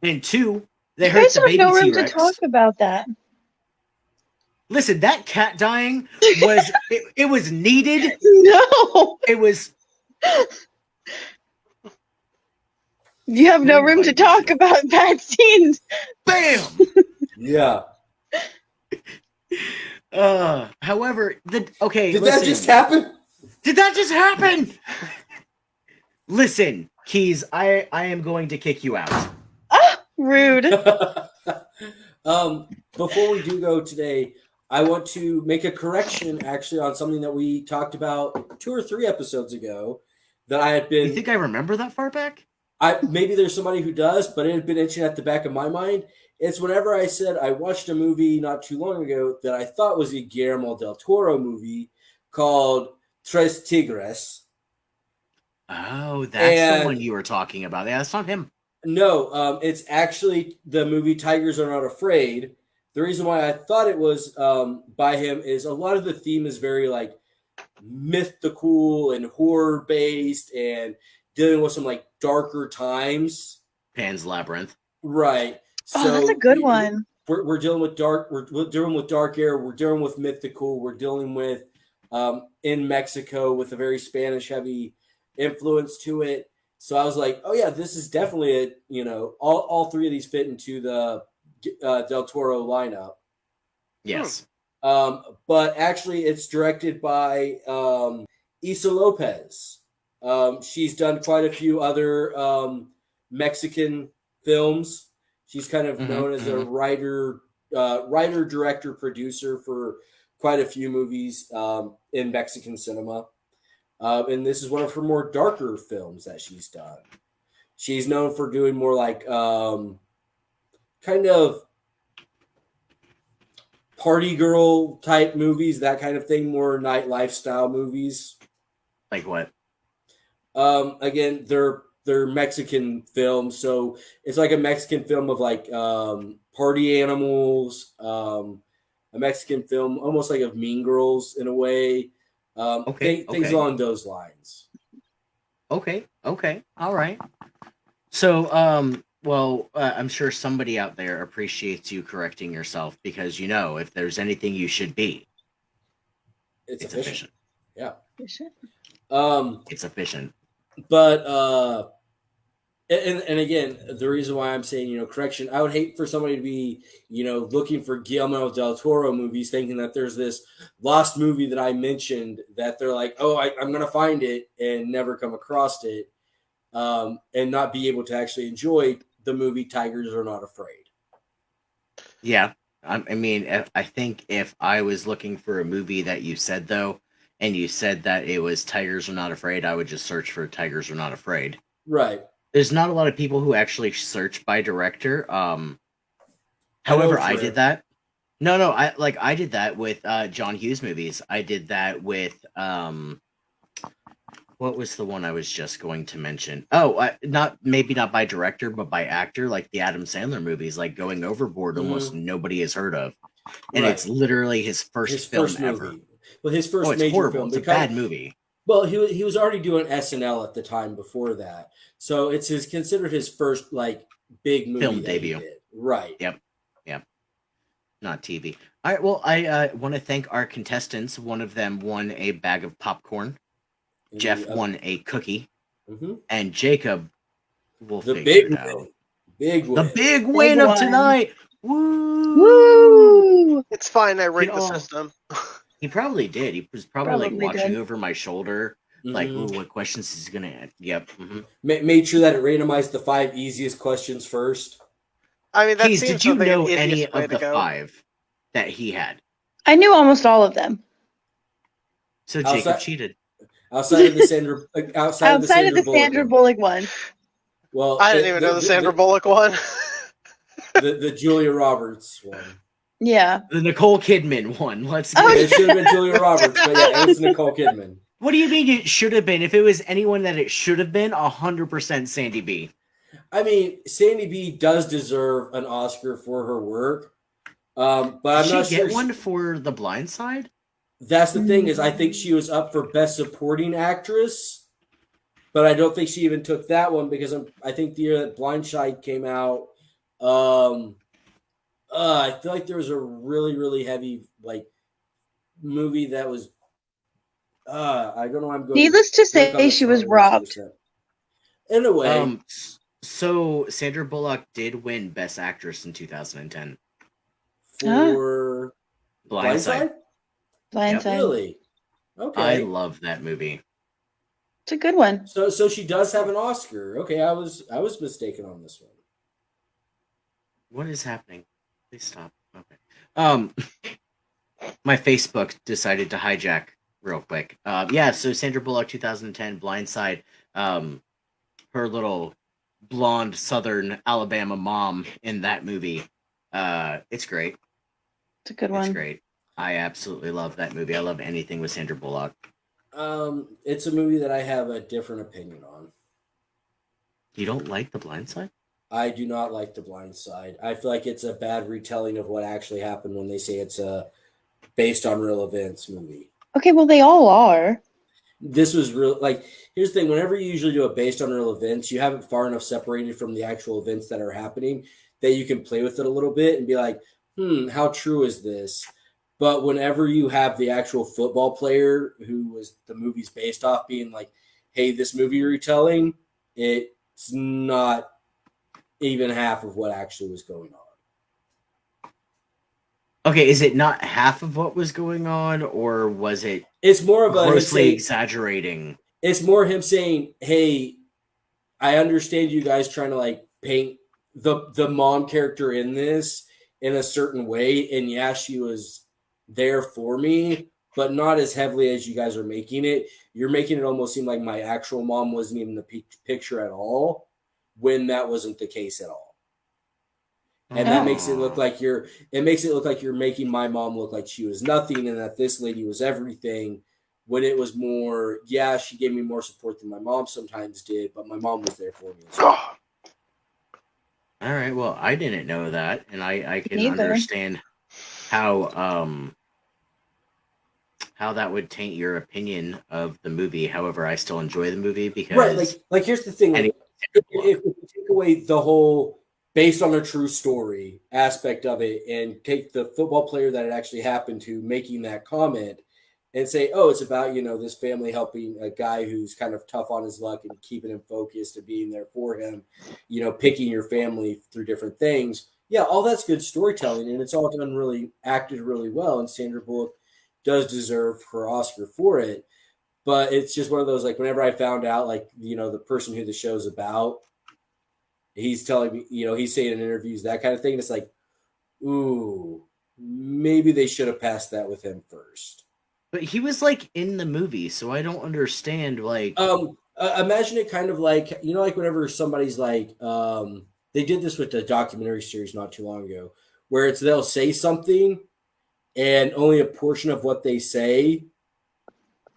And 2, they You hurt guys the have baby no room T-Rex. to talk about that. Listen, that cat dying was it was needed. No, It was. you have no room to talk about bad scenes. Bam. Yeah. However, Did that just happen? Did that just happen? Listen, Keys, I am going to kick you out. Ah, rude. Before we do go today, I want to make a correction actually on something that we talked about 2 or 3 episodes ago that I had been. You think I remember that far back? Maybe there's somebody who does, but it had been itching at the back of my mind. It's whenever I said I watched a movie not too long ago that I thought was a Guillermo del Toro movie called Tres Tigres. Oh, that's the one you were talking about. Yeah, that's not him. No, it's actually the movie Tigers Are Not Afraid. The reason why I thought it was by him is a lot of the theme is very like mythical and horror based and dealing with some like darker times. Pan's Labyrinth. Right. Oh, that's a good one. We're dealing with dark. We're dealing with dark air. We're dealing with mythical. We're dealing with in Mexico with a very Spanish heavy influence to it. So I was like, oh yeah, this is definitely all 3 of these fit into the Del Toro lineup. Yes. But actually, it's directed by Isa Lopez. She's done quite a few other Mexican films. She's kind of known as a writer, director, producer for quite a few movies in Mexican cinema. And this is one of her more darker films that she's done. She's known for doing more like kind of party girl type movies, that kind of thing, more night lifestyle movies. Like what? Again, they're Mexican films, so it's like a Mexican film of like party animals, a Mexican film almost like of Mean Girls in a way. Things along those lines. Okay. All right. So, I'm sure somebody out there appreciates you correcting yourself because if there's anything you should be, it's efficient. Yeah. Efficient. It's efficient. But and again, the reason why I'm saying correction, I would hate for somebody to be looking for Guillermo del Toro movies, thinking that there's this lost movie that I mentioned that they're like, oh, I'm gonna find it and never come across it, and not be able to actually enjoy the movie Tigers Are Not Afraid. Yeah, I mean, I think if I was looking for a movie that you said though, and you said that it was Tigers Are Not Afraid, I would just search for Tigers Are Not Afraid. Right. There's not a lot of people who actually search by director. However, I did that. No, I did that with John Hughes movies. I did that with What was the one I was just going to mention? Oh, not by director, but by actor, like the Adam Sandler movies, like Going Overboard. Almost nobody has heard of, and Right. it's literally his first film ever. movie. Well, his Oh, first it's major horrible. film. It's a bad movie. Well, he was already doing SNL at the time before that, so it's considered his first like big movie Film that he debut. did. Right. Yep. Not TV. All right. Well, I want to thank our contestants. One of them won a bag of popcorn. And Jeff won a cookie, Mhm. and Jacob will The figure big it out. win. Big The win. big win of one. tonight. Woo! Woo! It's fine. I rigged the all- system. He probably did. He was probably like Probably watching did. over my shoulder, like, Mhm. ooh, what questions is he gonna? Yep. Made sure that it randomized the 5 easiest questions first. I mean, that Keys, seems did you like know an any idiot way of to the go. 5 that he had? I knew almost all of them. So Jacob Outside- cheated. Outside of the Sandra, Outside of the Sandra Bullock. Bullock one. Well, I didn't even know the Sandra Bullock one. the Julia Roberts one. Yeah. The Nicole Kidman one. Let's Oh, get It should have been Julia Roberts, but yeah, it was Nicole Kidman. What do you mean it should have been? If it was anyone that it should have been, 100% Sandy B. I mean, Sandy B does deserve an Oscar for her work, but I'm Did not she sure. get one for The Blind Side? That's the thing is, I think she was up for Best Supporting Actress, but I don't think she even took that one because I think the year that Blind Side came out, I feel like there was a really, really heavy like movie that was. I don't know. I'm going. Needless to blank on say, the she was title. robbed. In a way, So Sandra Bullock did win Best Actress in 2010. for Blind Side. Blindside. Really? Okay. I love that movie. It's a good one. So she does have an Oscar. Okay, I was mistaken on this one. What is happening? Please stop. Okay. My Facebook decided to hijack real quick. Yeah, so Sandra Bullock 2010 Blind Side. Her little blonde Southern Alabama mom in that movie. It's great. It's a good It's one. great. I absolutely love that movie. I love anything with Sandra Bullock. It's a movie that I have a different opinion on. You don't like The Blind Side? I do not like The Blind Side. I feel like it's a bad retelling of what actually happened when they say it's a based on real events movie. Okay, well, they all are. This was real. Like, here's the thing: whenever you usually do a based on real events, you have it far enough separated from the actual events that are happening that you can play with it a little bit and be like, how true is this? But whenever you have the actual football player who was the movie's based off being like, hey, this movie you're retelling, it's not even half of what actually was going on. Okay, is it not half of what was going on, or was it It's more of a grossly exaggerating? It's more him saying, hey, I understand you guys trying to like paint the mom character in this in a certain way, and yeah, she was there for me, but not as heavily as you guys are making it. You're making it almost seem like my actual mom wasn't even the picture at all, when that wasn't the case at all. And that makes it look like you're making my mom look like she was nothing and that this lady was everything, when it was more, yeah, she gave me more support than my mom sometimes did, but my mom was there for me as well. All right, well, I didn't know that, and I can Neither. understand how that would taint your opinion of the movie. However, I still enjoy the movie because Right, like here's the thing. Like, if we take away the whole based on a true story aspect of it and take the football player that it actually happened to making that comment and say, oh, it's about, this family helping a guy who's kind of tough on his luck and keeping him focused and being there for him, picking your family through different things. Yeah, all that's good storytelling, and it's all acted really well, and Sandra Bullock does deserve her Oscar for it. But it's just one of those, like, whenever I found out, like, the person who the show's about, he's telling me, he's saying in interviews, that kind of thing. It's like, ooh, maybe they should have passed that with him first. But he was like in the movie, so I don't understand. Like, imagine it kind of like, like whenever somebody's like, they did this with the documentary series not too long ago, where they'll say something and only a portion of what they say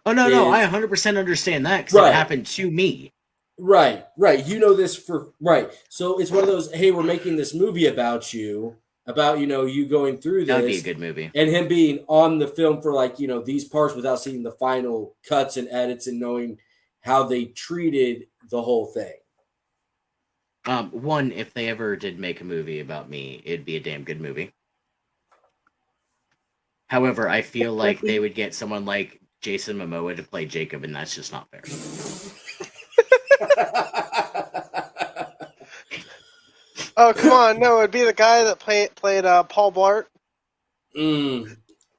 Oh no, is I 100% understand that because it right. happened to me. Right, right. You know this for right. So it's one of those, hey, we're making this movie about you, about you going through That would be a this, good movie. and him being on the film for like, these parts without seeing the final cuts and edits and knowing how they treated the whole thing. One, if they ever did make a movie about me, it'd be a damn good movie. However, I feel like they would get someone like Jason Momoa to play Jacob, and that's just not fair. Oh, come on. No, it'd be the guy that played Paul Blart. Mm.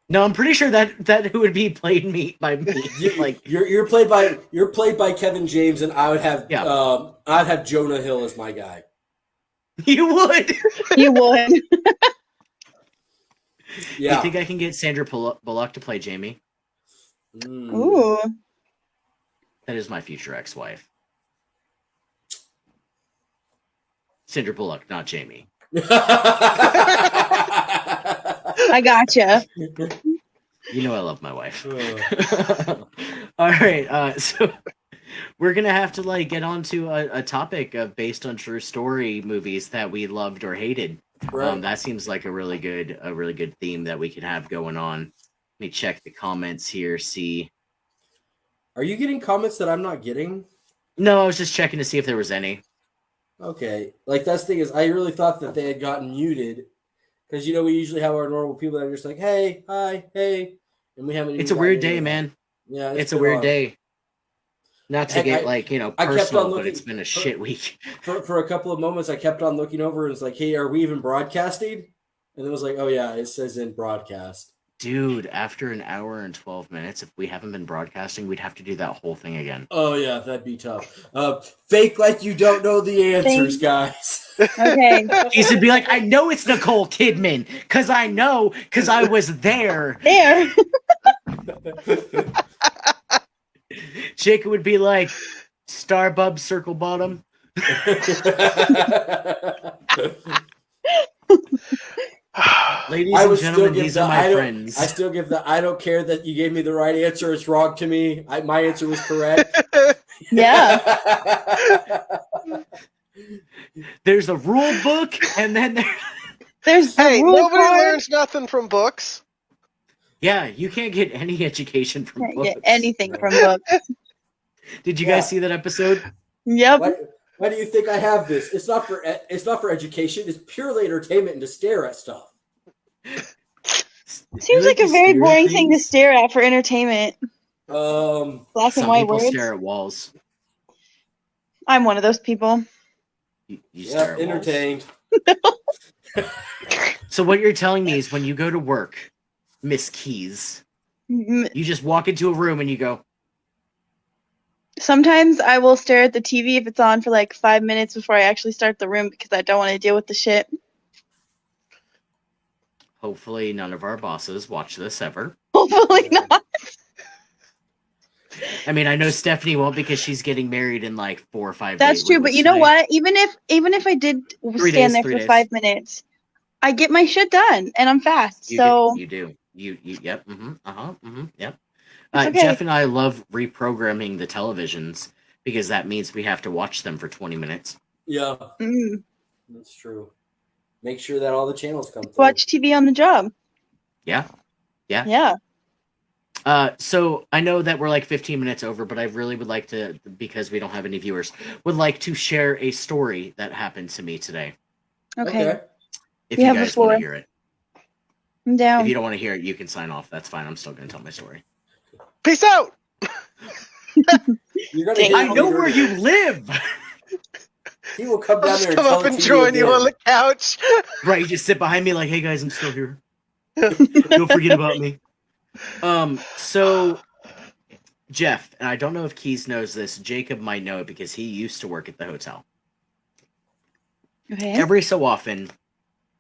No, I'm pretty sure that who would be played by me. Like You're played by Kevin James, and I would have I'd have Jonah Hill as my guy. you would. You would. Yeah. You think I can get Sandra Bullock to play Jamie? Mm. Ooh. That is my future ex-wife. Sandra Bullock, not Jamie. I gotcha. You know I love my wife. All right, so we're gonna have to get onto a topic of based on true story movies that we loved or hated. Right. That seems like a really good theme that we could have going on. Let me check the comments here. See. Are you getting comments that I'm not getting? No, I was just checking to see if there was any. Okay, like that's the thing is, I really thought that they had gotten muted because we usually have our normal people that are just like, hey, hi, hey, and we haven't. It's a weird day, man. Yeah, it's a weird day. Not to get personal, but it's been a shit week. For a couple of moments, I kept on looking over and it's like, hey, are we even broadcasting? And it was like, oh yeah, it says in broadcast. Dude, after an hour and 12 minutes, if we haven't been broadcasting, we'd have to do that whole thing again. Oh yeah, that'd be tough. Fake like you don't know the answers, guys. Okay. He should be like, I know it's Nicole Kidman, because I was there. There. Jacob would be like, Starbub Circle Bottom. Ladies and gentlemen, these are my friends. I still give the I don't care that you gave me the right answer. It's wrong to me. My answer was correct. Yeah. There's a rule book, and then there's hey, rule nobody card. learns nothing from books. Yeah, you can't get any education from Can't books. get anything from books. Did you guys see that episode? Yep. Why do you think I have this? It's not for education. It's purely entertainment and to stare at stuff. Seems like a very boring thing to stare at for entertainment. Black and white people words. stare at walls. I'm one of those people. You stare at entertained. So what you're telling me is when you go to work, Miss Keys, you just walk into a room and you go. Sometimes I will stare at the TV if it's on for like 5 minutes before I actually start the room because I don't want to deal with the shit. Hopefully none of our bosses watch this ever. Hopefully not. I mean, I know Stephanie won't because she's getting married in like 4 or 5 days. That's true, but you know what? Even if I did stand there for 5 minutes, I get my shit done and I'm fast. You do. Yep. Yep. Okay. Jeff and I love reprogramming the televisions because that means we have to watch them for 20 minutes. Yeah. That's true. Make sure that all the channels come through. Watch TV on the job. Yeah. So I know that we're like 15 minutes over, but I really would like to, because we don't have any viewers, would like to share a story that happened to me today. Okay. If you guys want to hear it. I'm down. If you don't want to hear it, you can sign off. That's fine. I'm still going to tell my story. Peace out! I know where you live! He will come down there and come up and join you on the couch. Right, you just sit behind me like, hey guys, I'm still here. Don't forget about me. So Jeff, and I don't know if Keys knows this, Jacob might know it because he used to work at the hotel. Okay. Every so often,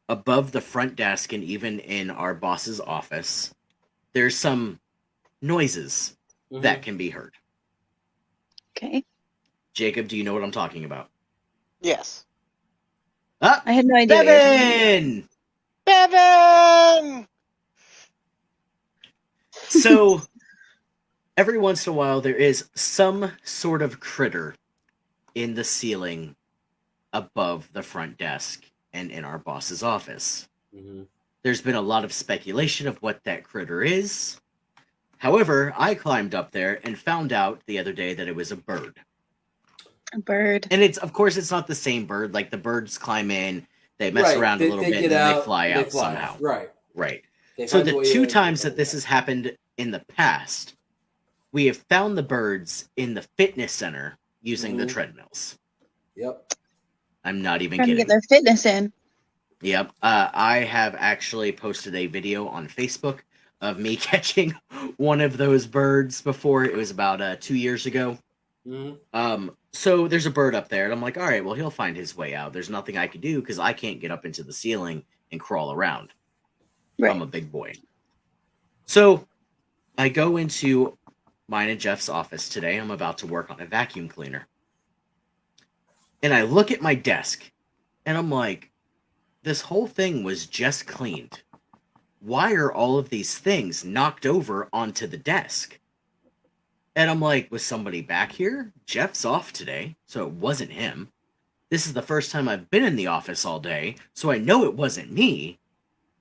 above the front desk and even in our boss's office, there's some noises that can be heard. Okay. Jacob, do you know what I'm talking about? Yes. I had no idea. Bevan! So, every once in a while there is some sort of critter in the ceiling above the front desk and in our boss's office. Mhm. There's been a lot of speculation of what that critter is. However, I climbed up there and found out the other day that it was a bird. A bird. And it's, of course, it's not the same bird. Like, the birds climb in, they mess around a little bit, and then they fly out somehow. Right. Right. They So find a the way two to- times that this has happened in the past, we have found the birds in the fitness center using the Mhm. treadmills. Yep. I'm not even Trying to kidding. get their fitness in. Yep. I have actually posted a video on Facebook of me catching one of those birds before. It was about 2 years ago. Mhm. So there's a bird up there, and I'm like, all right, well, he'll find his way out. There's nothing I can do because I can't get up into the ceiling and crawl around. Right. I'm a big boy. So I go into mine and Jeff's office today. I'm about to work on a vacuum cleaner. And I look at my desk, and I'm like, this whole thing was just cleaned. Why are all of these things knocked over onto the desk? And I'm like, was somebody back here? Jeff's off today, so it wasn't him. This is the first time I've been in the office all day, so I know it wasn't me.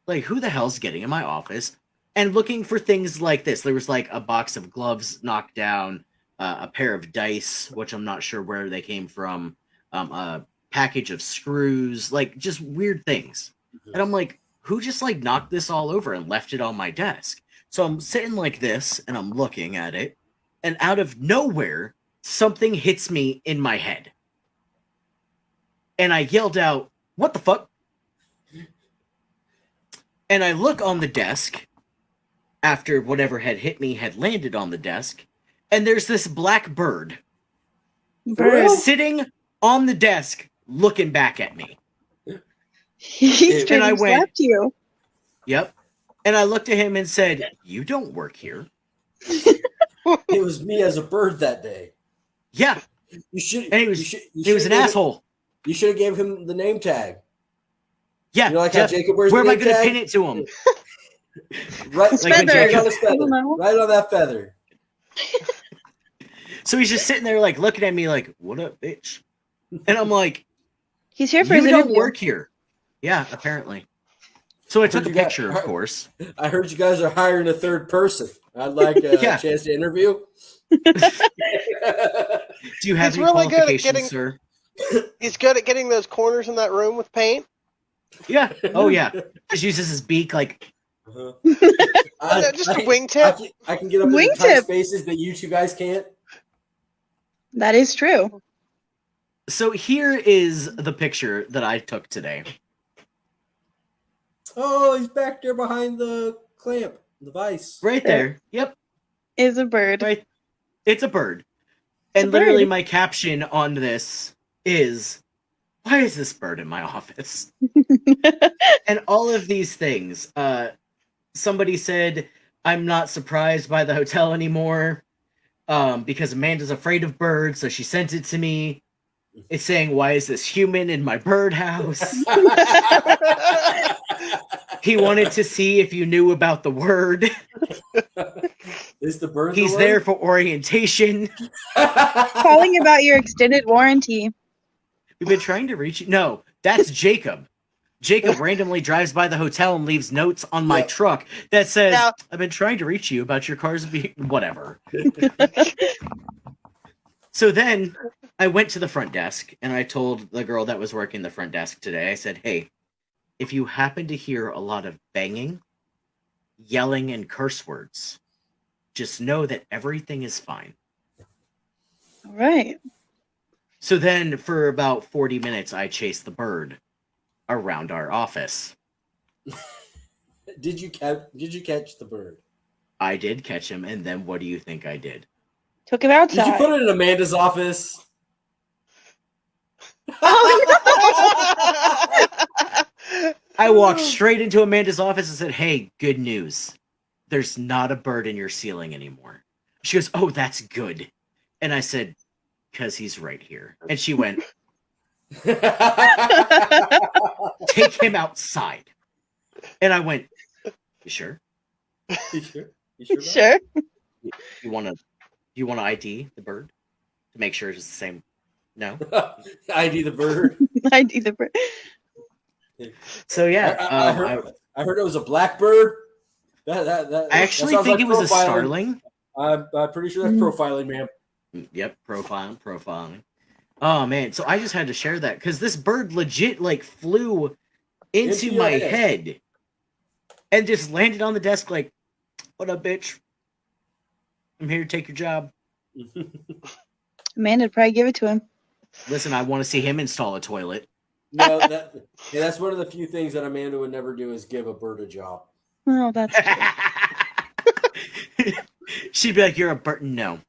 Like, who the hell's getting in my office and looking for things like this? There was like a box of gloves knocked down, a pair of dice, which I'm not sure where they came from, a package of screws, like just weird things. And I'm like, who just like knocked this all over and left it on my desk? So I'm sitting like this and I'm looking at it, and out of nowhere, something hits me in my head. And I yelled out, "What the fuck?" And I look on the desk after whatever had hit me had landed on the desk, and there's this black bird Bird. sitting on the desk looking back at me. He And straight I up went- slapped you. Yep. And I looked at him and said, "You don't work here." It was me as a bird that day. Yeah. You should. And he was, you should, you he was should an give asshole. You should have gave him the name tag. Yeah. You know, like Jeff, how Jacob wears where am the I name going to tag? pin it to him? Right, His Like when feather. right Jacob- on his I feather. don't know. Right on that feather. So he's just sitting there like looking at me like, "What up, bitch?" And I'm like, He's here for "You his don't interview. work here." Yeah, apparently. So I took a you got- picture, of course. I heard you guys are hiring a third person. I'd like a Yeah. chance to interview. Do you have He's any really good at qualifications, getting- sir? He's good at getting those corners in that room with paint. Yeah. Oh, yeah. Just uses his beak like, Uh-huh. Just a wingtip. I can get up in the tight Wingtip. spaces that you two guys can't. That is true. so here is the picture that I took today. Oh, he's back there behind the clamp, the vice. Right there. Yep. Is a bird. Right. It's a bird. It's And a literally bird. my caption on this is, "Why is this bird in my office?" And all of these things. Somebody said, "I'm not surprised by the hotel anymore because Amanda's afraid of birds, so she sent it to me." It's saying, "Why is this human in my birdhouse?" He wanted to see if you knew about the word. Is the bird? He's the there one? for orientation. Calling about your extended warranty. We've been trying to reach you. No, that's Jacob. Jacob randomly drives by the hotel and leaves notes on my Yeah. truck that says, Now- "I've been trying to reach you about your car's whatever." So then I went to the front desk and I told the girl that was working the front desk today, I said, "Hey, if you happen to hear a lot of banging, yelling, and curse words, just know that everything is fine." All right. So then for about 40 minutes, I chased the bird around our office. Did you catch the bird? I did catch him, and then what do you think I did? Took him Did outside. you put it in Amanda's office? I walked straight into Amanda's office and said, "Hey, good news. There's not a bird in your ceiling anymore." She goes, "Oh, that's good." And I said, "'Cause he's right here." And she went, "Take him outside." And I went, "You sure?" You sure? You sure? about Sure. You want to ID the bird to make sure it's the same? No. ID the bird. ID the bird. So yeah, I heard it was a blackbird. That I actually sounds think like it was a profiling. starling. I'm pretty sure that's profiling, man. Yep, profiling. Oh man, so I just had to share that because this bird legit like flew into your my head. head and just landed on the desk like, "What up, bitch? I'm here to take your job." Amanda'd probably give it to him. Listen, I want to see him install a toilet. No, that's one of the few things that Amanda would never do is give a bird a job. Oh, that's true. She'd be like, "You're a bird." No,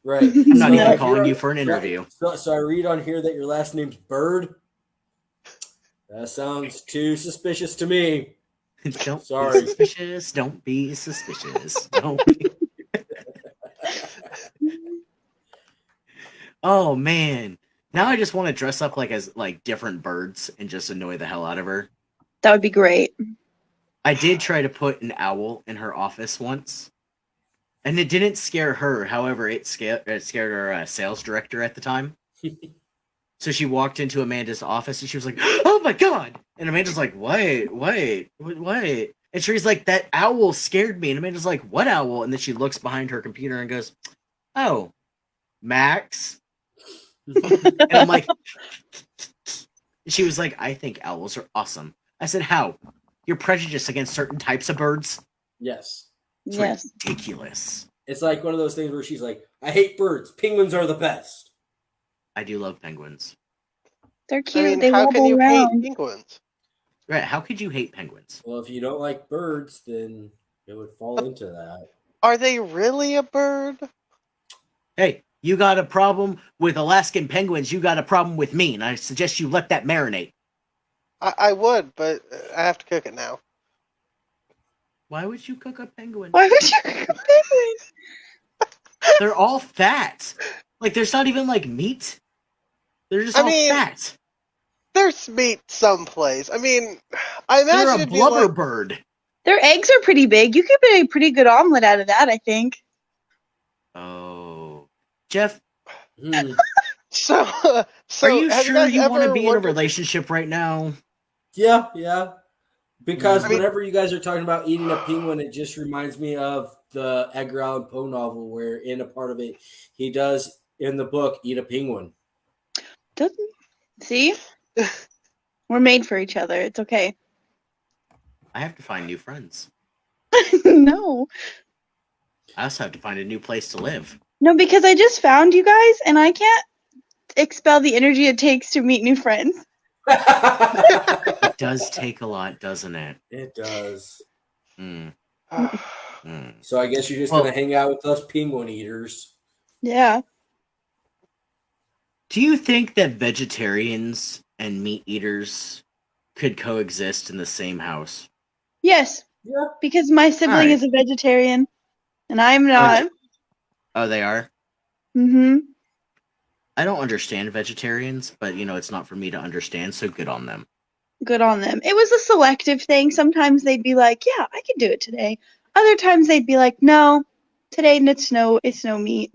Right. I'm not No. even calling you for an interview. So I read on here that your last name's Bird. That sounds too suspicious to me. Don't Sorry. be suspicious. Don't be suspicious. Don't be. Oh man. Now I just want to dress up like as like different birds and just annoy the hell out of her. That would be great. I did try to put an owl in her office once. And it didn't scare her. However, it scared our sales director at the time. So she walked into Amanda's office and she was like, "Oh my god!" And Amanda's like, wait. And she's like, "That owl scared me." And Amanda's like, "What owl?" And then she looks behind her computer and goes, "Oh, Max." And I'm like, she was like, "I think owls are awesome." I said, "How? You're prejudiced against certain types of birds? Yes. It's Yes. ridiculous." It's like one of those things where she's like, "I hate birds. Penguins are the best." I do love penguins. They're I cute. mean, they how wobble can you around. hate penguins? Right? How could you hate penguins? Well, if you don't like birds, then it would fall into that. Are they really a bird? Hey, you got a problem with Alaskan penguins, you got a problem with me, and I suggest you let that marinate. I would, but I have to cook it now. Why would you cook a penguin? Why would you cook a penguin? They're all fat. Like, there's not even, like, meat. They're just I all mean, fat. There's meat someplace. I mean, I imagine They're a it'd be blubber like, bird. Their eggs are pretty big. You could make a pretty good omelet out of that, I think. Oh. Jeff, so. are you have sure guys you want to ever be in a wondered- relationship right now? Yeah. Because I mean- whenever you guys are talking about eating a penguin, it just reminds me of the Edgar Allan Poe novel where in a part of it, he does, in the book, eat a penguin. Doesn't see? We're made for each other. It's okay. I have to find new friends. No. I also have to find a new place to live. No, because I just found you guys and I can't expel the energy it takes to meet new friends. It does take a lot, doesn't it? It does. Mm. Mm. So I guess you're just Well- going to hang out with us penguin eaters. Yeah. Do you think that vegetarians and meat eaters could coexist in the same house? Yes. Yeah. Because my sibling Alright. is a vegetarian and I'm not. Oh, they are? Mm-hmm. I don't understand vegetarians, but, it's not for me to understand, so good on them. Good on them. It was a selective thing. Sometimes they'd be like, yeah, I can do it today. Other times they'd be like, no, today it's no meat.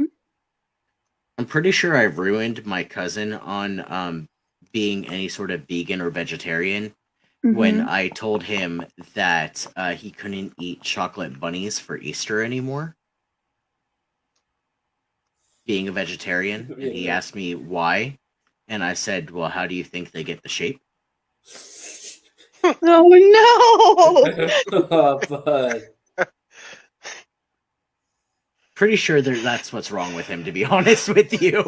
I'm pretty sure I ruined my cousin on being any sort of vegan or vegetarian when Mhm. I told him that he couldn't eat chocolate bunnies for Easter anymore. Being a vegetarian, and he asked me why, and I said, "Well, how do you think they get the shape?" Oh no! Oh, bud. Pretty sure that's what's wrong with him, to be honest with you.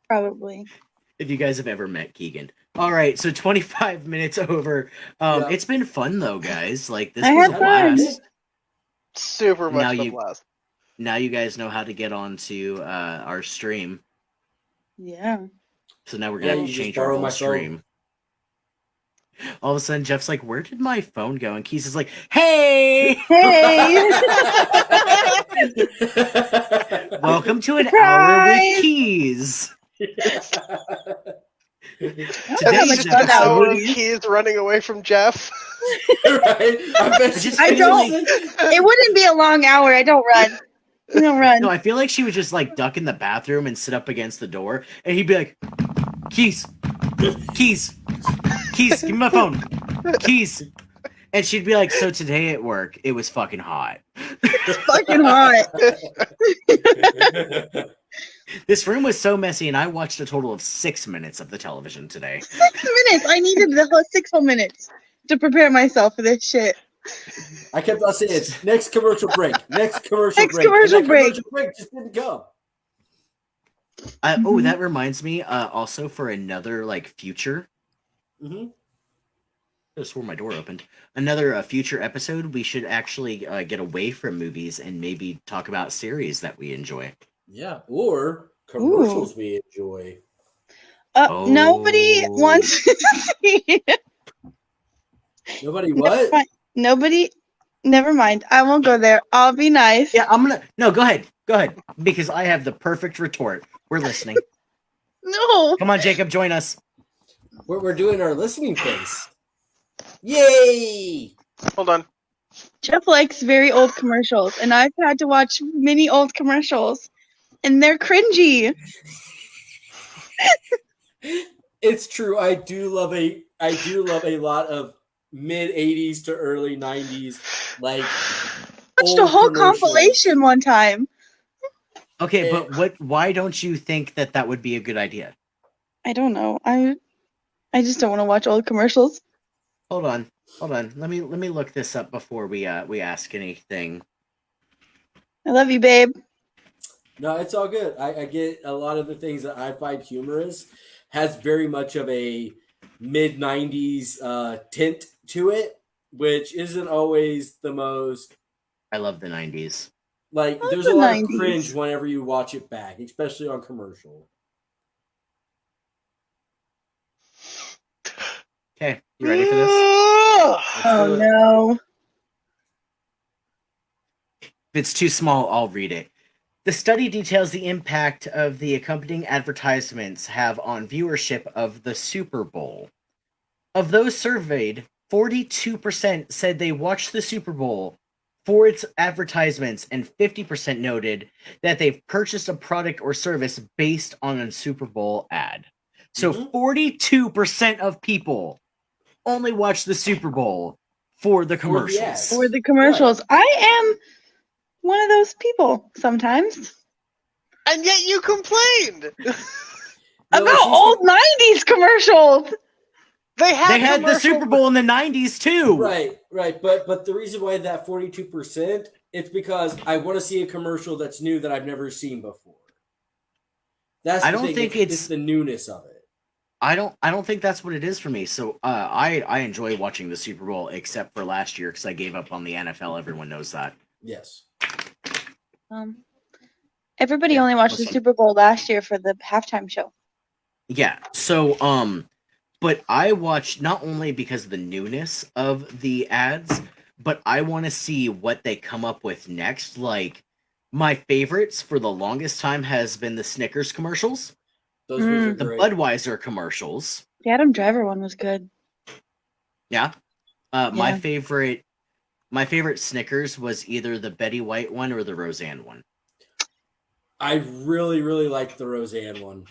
Probably. If you guys have ever met Keegan. All right, so 25 minutes over. Yeah. It's been fun though, guys. Like, this I was a had fun. blast. Super much Now of a you- blast. Now you guys know how to get onto our stream. Yeah. So now we're Yeah, gonna you just change our borrow whole my phone. stream. All of a sudden, Jeff's like, "Where did my phone go?" And Keys is like, "Hey, Hey! welcome to an hour Surprise! with Keys." how Today's much Just fun an that hour would of be. Keys running away from Jeff. Right? I bet just I don't- really- It wouldn't be a long hour. I don't run. No, run. No, I feel like she would just like duck in the bathroom and sit up against the door, and he'd be like, "Keys, keys, keys, give me my phone, keys." And she'd be like, "So today at work, it was fucking hot. It's fucking hot. This room was so messy, and I watched a total of 6 minutes of the television today." 6 minutes. I needed the whole 6 whole minutes to prepare myself for this shit. I kept on saying, next commercial break, next commercial Next break. commercial and that break. Commercial break just didn't come. Oh, that reminds me. Also for another like future. Mm-hmm. I swore my door opened. Another future episode. We should actually get away from movies and maybe talk about series that we enjoy. Yeah, or commercials we enjoy. Nobody wants to see it. Nobody what? Nobody. Never mind. I won't go there. I'll be nice. Yeah, I'm gonna. No, go ahead. Go ahead. Because I have the perfect retort. We're listening. No. Come on, Jacob, join us. We're doing our listening face. Yay! Hold on. Jeff likes very old commercials, and I've had to watch many old commercials, and they're cringy. It's true. I do love a lot of mid 80s to early 90s like Watched a old whole commercials. compilation one time. Okay, but why don't you think that would be a good idea? I don't know. I just don't want to watch old commercials. Hold on. Let me look this up before we ask anything. I love you, babe. No, it's all good. I get a lot of the things that I find humorous has very much of a mid 90s tint to it, which isn't always the most I love the 90s. like. Love There's the a lot 90s. of cringe whenever you watch it back, especially on commercial. Okay, you ready for this? Oh no. If it's too small, I'll read it. The study details the impact of the accompanying advertisements have on viewership of the Super Bowl. Of those surveyed, 42% said they watched the Super Bowl for its advertisements, and 50% noted that they've purchased a product or service based on a Super Bowl ad. So 42% of people only watch the Super Bowl for the commercials. ads. Or the commercials. I am one of those people sometimes. And yet you complained. No, About she's- old 90s commercials. They had the Super Bowl in the 90s too. Right. But the reason why that 42%, it's because I want to see a commercial that's new that I've never seen before. That's the I don't thing. think it's the newness of it. I don't think that's what it is for me. So I enjoy watching the Super Bowl, except for last year because I gave up on the NFL. Everyone knows that. Yes. Everybody Yeah, only watched the listen. Super Bowl last year for the halftime show. Yeah. So but I watch not only because of the newness of the ads, but I want to see what they come up with next. Like my favorites for the longest time has been the Snickers commercials, Those ones are the great. Budweiser commercials. The Adam Driver one was good. Yeah. Yeah. My favorite Snickers was either the Betty White one or the Roseanne one. I really, really like the Roseanne one.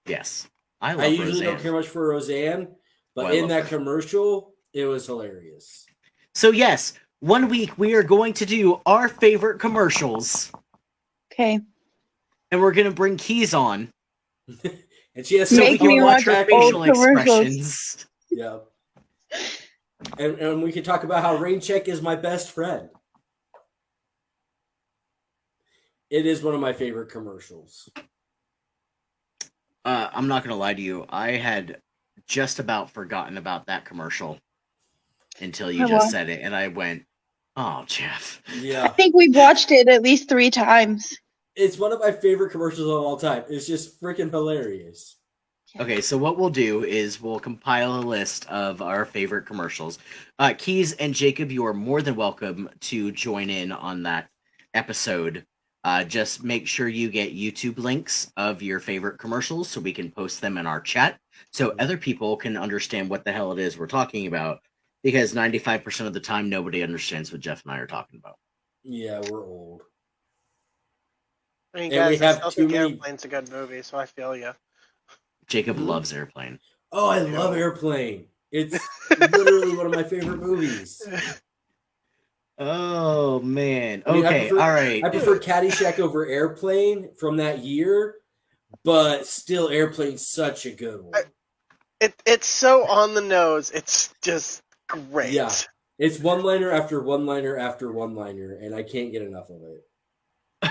Yes. I love I usually Roseanne. don't care much for Roseanne, but Oh, I in love that her. commercial, it was hilarious. So yes, one week we are going to do our favorite commercials, Okay. and we're going to bring Keys on. And she has So Make we me can watch her watch old facial commercials. expressions. Yeah. And we can talk about how Rain Check is my best friend. It is one of my favorite commercials. I'm not going to lie to you. I had just about forgotten about that commercial until you Oh, just well. said it, and I went, "Oh, Jeff." I Yeah. think we've watched it at least 3 times. It's one of my favorite commercials of all time. It's just freaking hilarious. Okay, so what we'll do is we'll compile a list of our favorite commercials. Keys and Jacob, you are more than welcome to join in on that episode. Just make sure you get YouTube links of your favorite commercials so we can post them in our chat so other people can understand what the hell it is we're talking about, because 95% of the time nobody understands what Jeff and I are talking about. Yeah, we're old. I mean, And we guys, I have still too think many- Airplane's a good movie, so I feel you. Jacob loves Airplane. Oh, I love Airplane. It's literally one of my favorite movies. Oh man. I mean, Okay. All right. I prefer Caddyshack over Airplane from that year, but still, Airplane's such a good one. It's so on the nose. It's just great. Yeah. It's one-liner after one-liner after one-liner, and I can't get enough of it.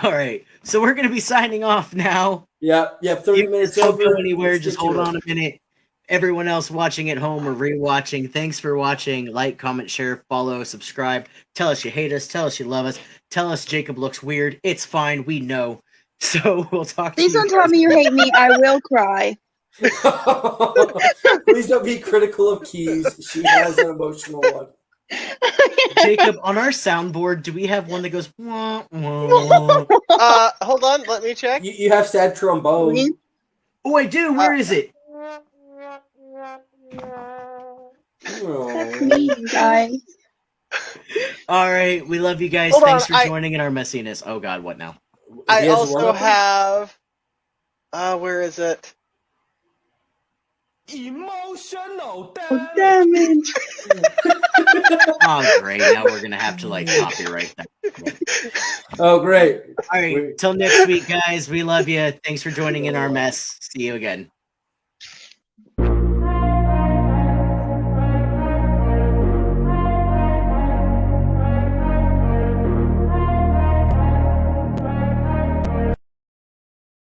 All right. So we're gonna be signing off now. Yeah, 30 minutes Don't over. go anywhere. Let's Just get to hold it. on a minute. Everyone else watching at home or rewatching, thanks for watching. Like, comment, share, follow, subscribe. Tell us you hate us. Tell us you love us. Tell us Jacob looks weird. It's fine. We know. So we'll talk Please to you. don't tell me you hate me. I will cry. Please don't be critical of Keys. She has an emotional one. Jacob, on our soundboard, do we have one that goes wah, wah? Hold on. Let me check. You have sad trombone. Oh, I do. Where is it? That's me, you guys. All right. We love you guys. Hold Thanks on, for joining in our messiness. Oh, God. What now? I He has a also warm-up? have. Where is it? Oh, damn it. Oh, great. Now we're going to have to, like, copyright that. Oh, great. All right. Till next week, guys. We love you. Thanks for joining in our mess. See you again.